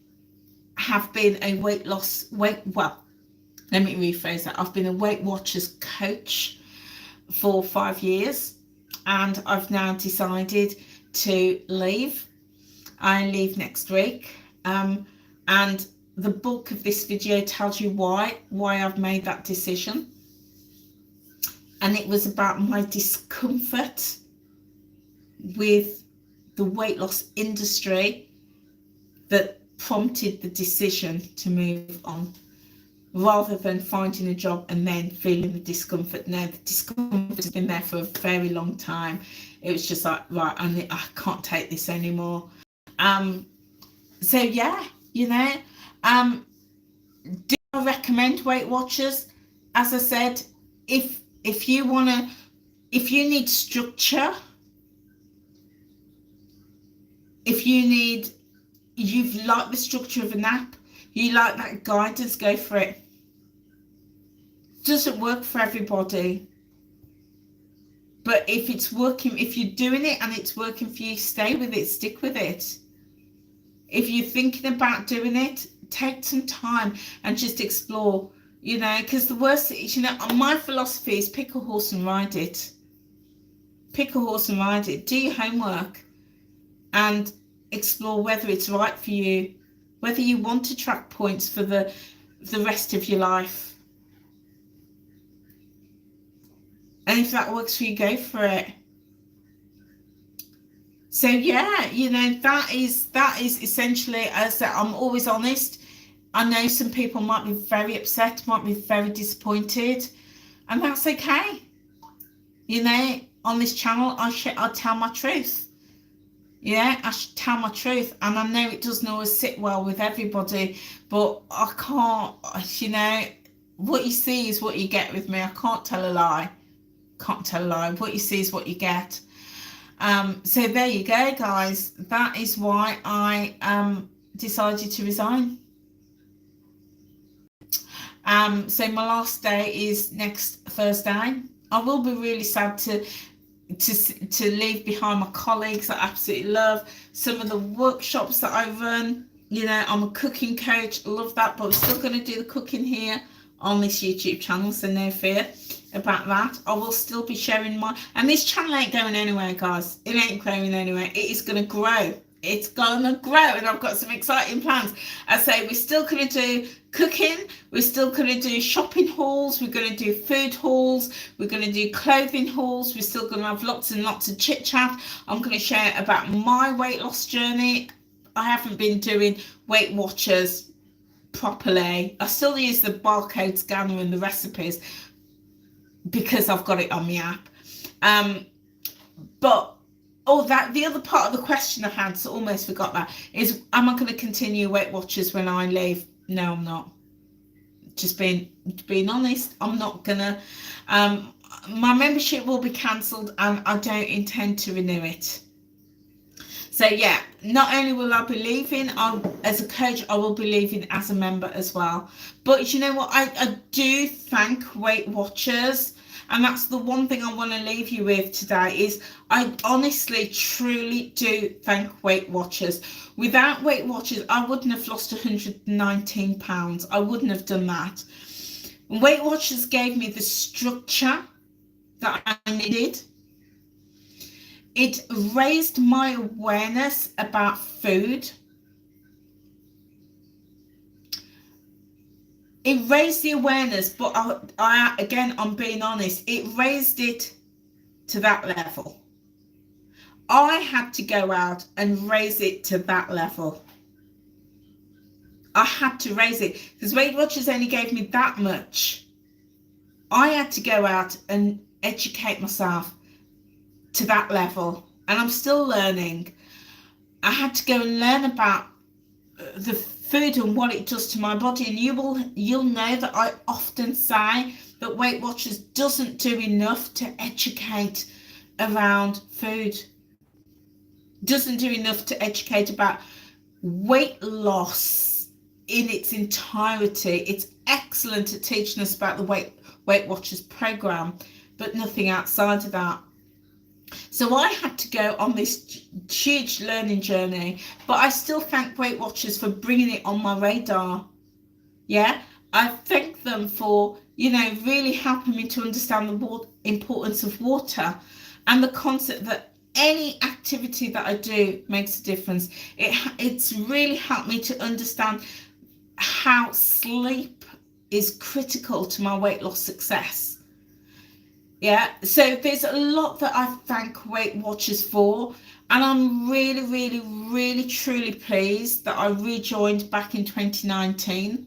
have been a let me rephrase that. I've been a WeightWatchers coach for 5 years, and I've now decided to leave. I leave next week. And the bulk of this video tells you why I've made that decision. And it was about my discomfort with the weight loss industry that prompted the decision to move on, rather than finding a job and then feeling the discomfort. Now, the discomfort has been there for a very long time. It was just like, right, I can't take this anymore. So yeah, you know, do I recommend WeightWatchers? As I said, if you need structure, if you've liked the structure of an app, you like that guidance, go for it. Doesn't work for everybody. But if it's working, if you're doing it and it's working for you, stay with it, stick with it. If you're thinking about doing it, take some time and just explore, you know, because the worst is, you know, my philosophy is pick a horse and ride it. Pick a horse and ride it. Do your homework and explore whether it's right for you, whether you want to track points for the rest of your life. And if that works for you, go for it. So yeah, you know, that is essentially, as I said, I'm always honest. I know some people might be very upset, might be very disappointed, and that's okay. You know, on this channel, I tell my truth. Yeah, I should tell my truth, and I know it doesn't always sit well with everybody, but I can't, you know, what you see is what you get with me. I can't tell a lie. Can't tell a lie. What you see is what you get. So there you go, guys. That is why I decided to resign. So my last day is next Thursday. I will be really sad to leave behind my colleagues I absolutely love, some of the workshops that I run. You know, I'm a cooking coach, love that, but we're still going to do the cooking here on this YouTube channel, so no fear about that. I will still be sharing and this channel ain't going anywhere, guys. It ain't growing anywhere. It is going to grow. It's going to grow, and I've got some exciting plans. I say we're still going to do cooking, we're still going to do shopping hauls, we're going to do food hauls, we're going to do clothing hauls, we're still going to have lots and lots of chit chat. I'm going to share about my weight loss journey. I haven't been doing WeightWatchers properly. I still use the barcode scanner and the recipes because I've got it on my app. But the other part of the question I had, so almost forgot that, is am I going to continue WeightWatchers when I leave? No, I'm not. Just being honest, I'm not gonna. my membership will be cancelled and I don't intend to renew it. So yeah, not only will I be leaving as a coach, I will be leaving as a member as well. But you know what, I do thank Weight Watchers, and that's the one thing I want to leave you with today, is I honestly, truly do thank Weight Watchers. Without Weight Watchers, I wouldn't have lost 119 pounds. I wouldn't have done that. Weight Watchers gave me the structure that I needed. It raised my awareness about food. It raised the awareness, but again, I'm being honest, it raised it to that level. I had to go out and raise it to that level. I had to raise it because Weight Watchers only gave me that much. I had to go out and educate myself to that level, and I'm still learning. I had to go and learn about the food and what it does to my body, and you'll know that I often say that Weight Watchers doesn't do enough to educate around food, doesn't do enough to educate about weight loss in its entirety. It's excellent at teaching us about the Weight Watchers program, but nothing outside of that. So I had to go on this huge learning journey, but I still thank Weight Watchers for bringing it on my radar. Yeah, I thank them for, really helping me to understand the importance of water and the concept that any activity that I do makes a difference. It's really helped me to understand how sleep is critical to my weight loss success. Yeah, so there's a lot that I thank Weight Watchers for, and I'm really, really, really, truly pleased that I rejoined back in 2019,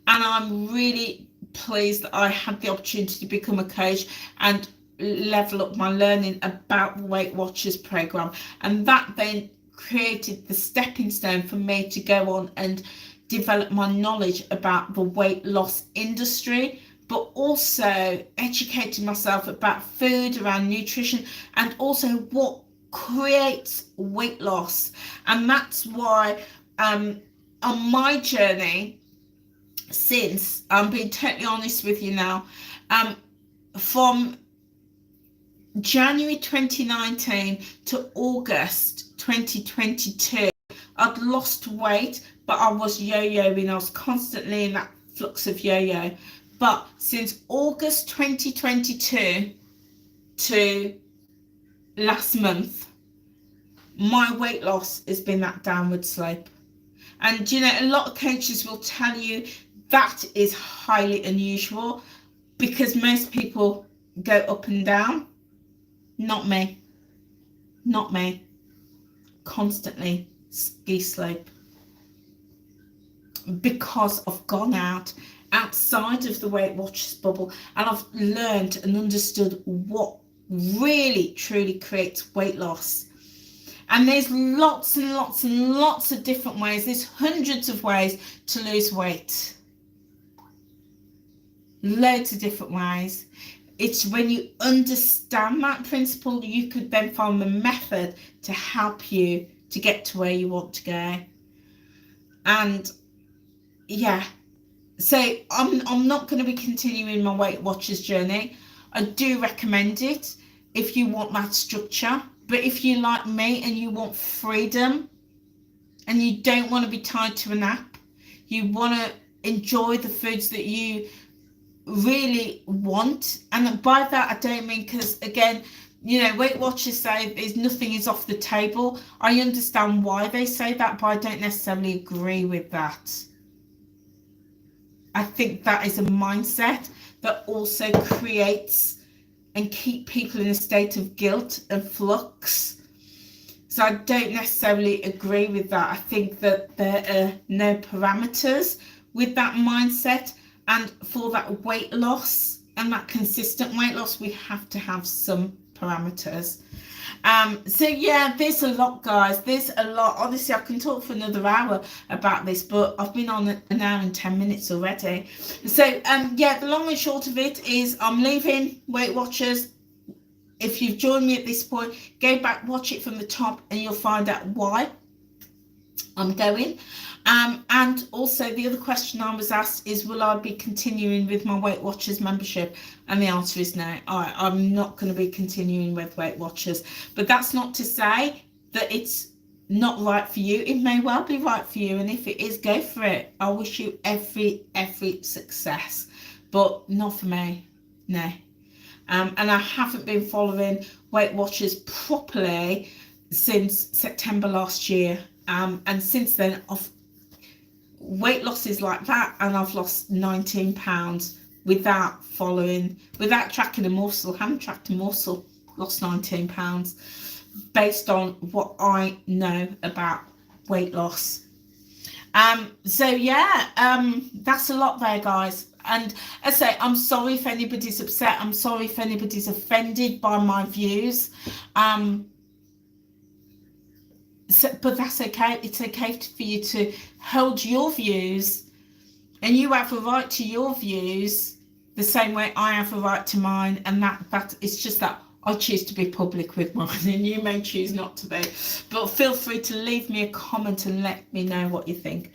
and I'm really pleased that I had the opportunity to become a coach and level up my learning about the Weight Watchers program, and that then created the stepping stone for me to go on and develop my knowledge about the weight loss industry, but also educating myself about food, around nutrition, and also what creates weight loss. And that's why on my journey, since I'm being totally honest with you now, from January 2019 to August 2022, I'd lost weight, but I was yo-yoing. I was constantly in that flux of yo-yo. But since August 2022 to last month, my weight loss has been that downward slope. And a lot of coaches will tell you that is highly unusual because most people go up and down. Not me. Not me. Constantly ski slope. Because I've gone outside of the Weight Watchers bubble, and I've learned and understood what really truly creates weight loss. And there's lots and lots and lots of different ways. There's hundreds of ways to lose weight. Loads of different ways. It's when you understand that principle, you could then find the method to help you to get to where you want to go. And yeah, so I'm not going to be continuing my Weight Watchers journey. I do recommend it if you want that structure. But if you like me and you want freedom and you don't want to be tied to an app, you want to enjoy the foods that you really want. And by that, I don't mean because, again, Weight Watchers say nothing is off the table. I understand why they say that, but I don't necessarily agree with that. I think that is a mindset that also creates and keep people in a state of guilt and flux. So I don't necessarily agree with that. I think that there are no parameters with that mindset, and for that weight loss and that consistent weight loss, we have to have some parameters. So yeah, there's a lot, guys. There's a lot. Honestly, I can talk for another hour about this, but I've been on an hour and 10 minutes already. So yeah, the long and short of it is I'm leaving Weight Watchers. If you've joined me at this point, go back, watch it from the top, and you'll find out why I'm going. And also the other question I was asked is, will I be continuing with my Weight Watchers membership? And the answer is no. I'm not going to be continuing with Weight Watchers. But that's not to say that it's not right for you. It may well be right for you, and if it is, go for it. I wish you every success, but not for me. No. And I haven't been following Weight Watchers properly since September last year. And since then, weight loss is like that, and I've lost 19 pounds without tracking a morsel. Haven't tracked a morsel, lost 19 pounds based on what I know about weight loss. So yeah, that's a lot there, guys. And as I say, I'm sorry if anybody's upset. I'm sorry if anybody's offended by my views. But that's okay. It's okay for you to hold your views, and you have a right to your views the same way I have a right to mine. And that it's just that I choose to be public with mine, and you may choose not to be. But feel free to leave me a comment and let me know what you think.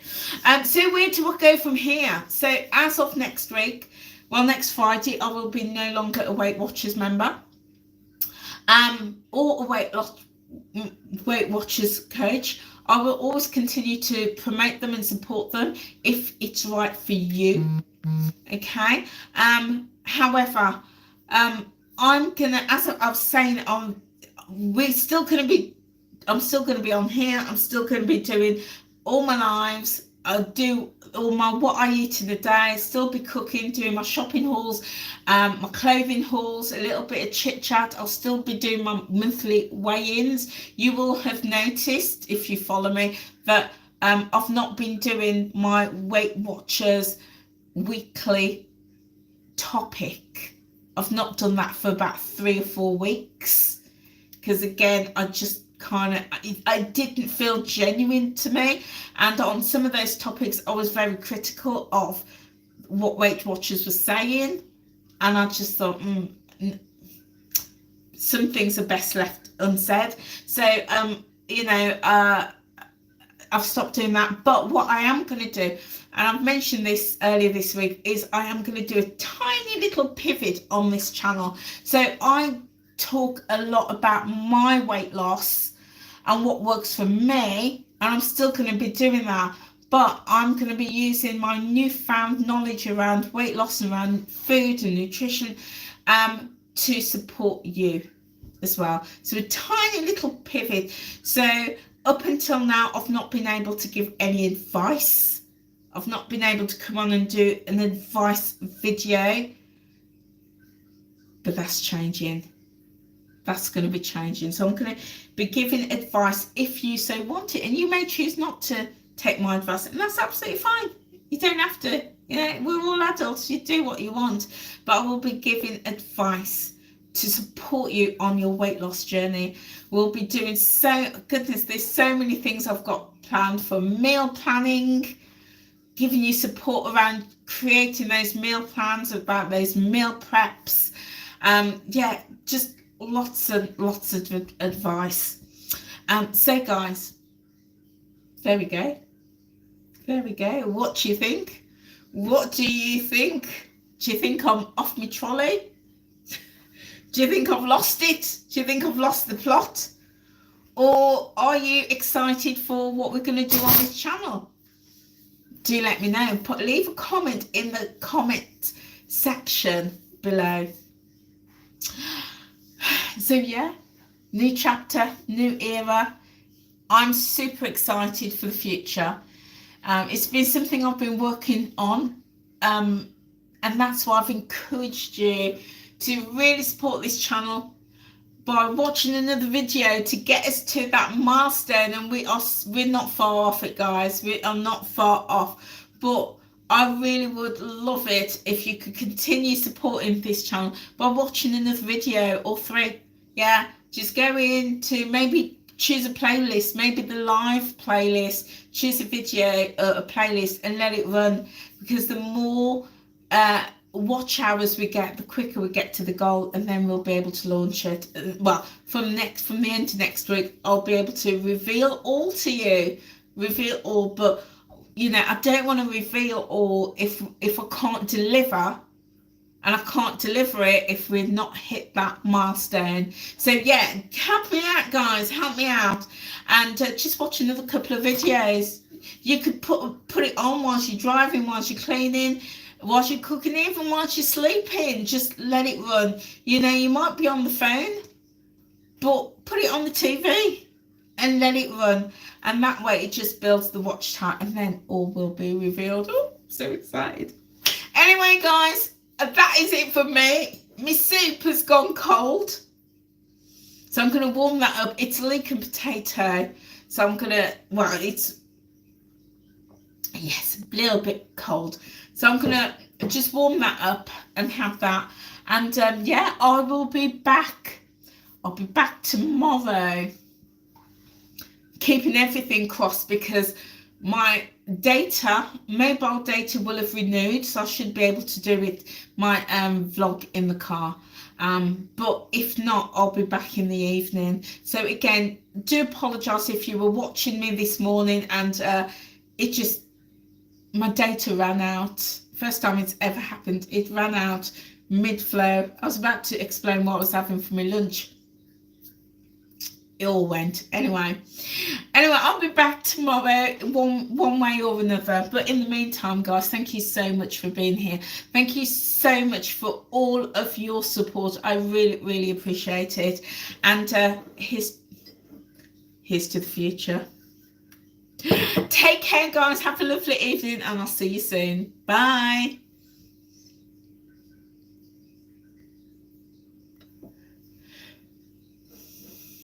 So where do I go from here? So as of next week, well, next Friday, I will be no longer a Weight Watchers member, or a Weight Watchers coach. I will always continue to promote them and support them if it's right for you. Okay. However, I'm gonna, as I was saying, I'm still gonna be on here. I'm still gonna be doing all my lives. I'll do all my what I eat in a day. Still be cooking, doing my shopping hauls, my clothing hauls, a little bit of chit chat. I'll still be doing my monthly weigh-ins. You will have noticed, if you follow me, that I've not been doing my Weight Watchers weekly topic. I've not done that for about 3 or 4 weeks, because again, I didn't feel genuine to me, and on some of those topics I was very critical of what Weight Watchers was saying, and I just thought some things are best left unsaid. So I've stopped doing that. But what I am going to do, and I've mentioned this earlier this week, is I am going to do a tiny little pivot on this channel. So I talk a lot about my weight loss and what works for me, and I'm still going to be doing that, but I'm going to be using my newfound knowledge around weight loss and around food and nutrition to support you as well. So a tiny little pivot. So up until now, I've not been able to give any advice. I've not been able to come on and do an advice video, but that's changing. That's going to be changing. So I'm going to be giving advice if you so want it, and you may choose not to take my advice, and that's absolutely fine. You don't have to. We're all adults. You do what you want, but I will be giving advice to support you on your weight loss journey. We'll be doing there's so many things I've got planned for meal planning, giving you support around creating those meal plans, about those meal preps. Just lots of advice. So guys, there we go. What do you think? Do you think I'm off my trolley? Do you think I've lost it? Do you think I've lost the plot? Or are you excited for what we're going to do on this channel? Do let me know. Leave a comment in the comment section below. So yeah, new chapter, new era. I'm super excited for the future. It's been something I've been working on, and that's why I've encouraged you to really support this channel by watching another video to get us to that milestone. And we're not far off it, guys. We are not far off, but I really would love it if you could continue supporting this channel by watching another video or 3. Yeah, just go in to maybe choose a playlist, maybe the live playlist, choose a video, a playlist, and let it run, because the more watch hours we get, the quicker we get to the goal, and then we'll be able to launch it. Well, from the end of next week, I'll be able to reveal all to you, but you know, I don't want to reveal all if I can't deliver. And I can't deliver it if we've not hit that milestone. So yeah, help me out, guys. Help me out, and just watch another couple of videos. You could put it on whilst you're driving, whilst you're cleaning, whilst you're cooking, even whilst you're sleeping. Just let it run. You know, you might be on the phone, but put it on the TV and let it run. And that way, it just builds the watch time, and then all will be revealed. Oh, so excited. Anyway, guys. That is it for me. My soup has gone cold, so I'm going to warm that up. It's leek and potato, so I'm going to, well, it's, yes, a little bit cold, so I'm going to just warm that up and have that. And yeah, I will be back. I'll be back tomorrow, keeping everything crossed, because my mobile data will have renewed, so I should be able to do it, my vlog in the car. But if not, I'll be back in the evening. So again, do apologise if you were watching me this morning and my data ran out. First time it's ever happened. It ran out mid-flow. I was about to explain what I was having for my lunch. It all went. Anyway, I'll be back tomorrow one way or another. But in the meantime, guys, thank you so much for being here. Thank you so much for all of your support. I really, really appreciate it. And here's to the future. Take care, guys. Have a lovely evening, and I'll see you soon. Bye.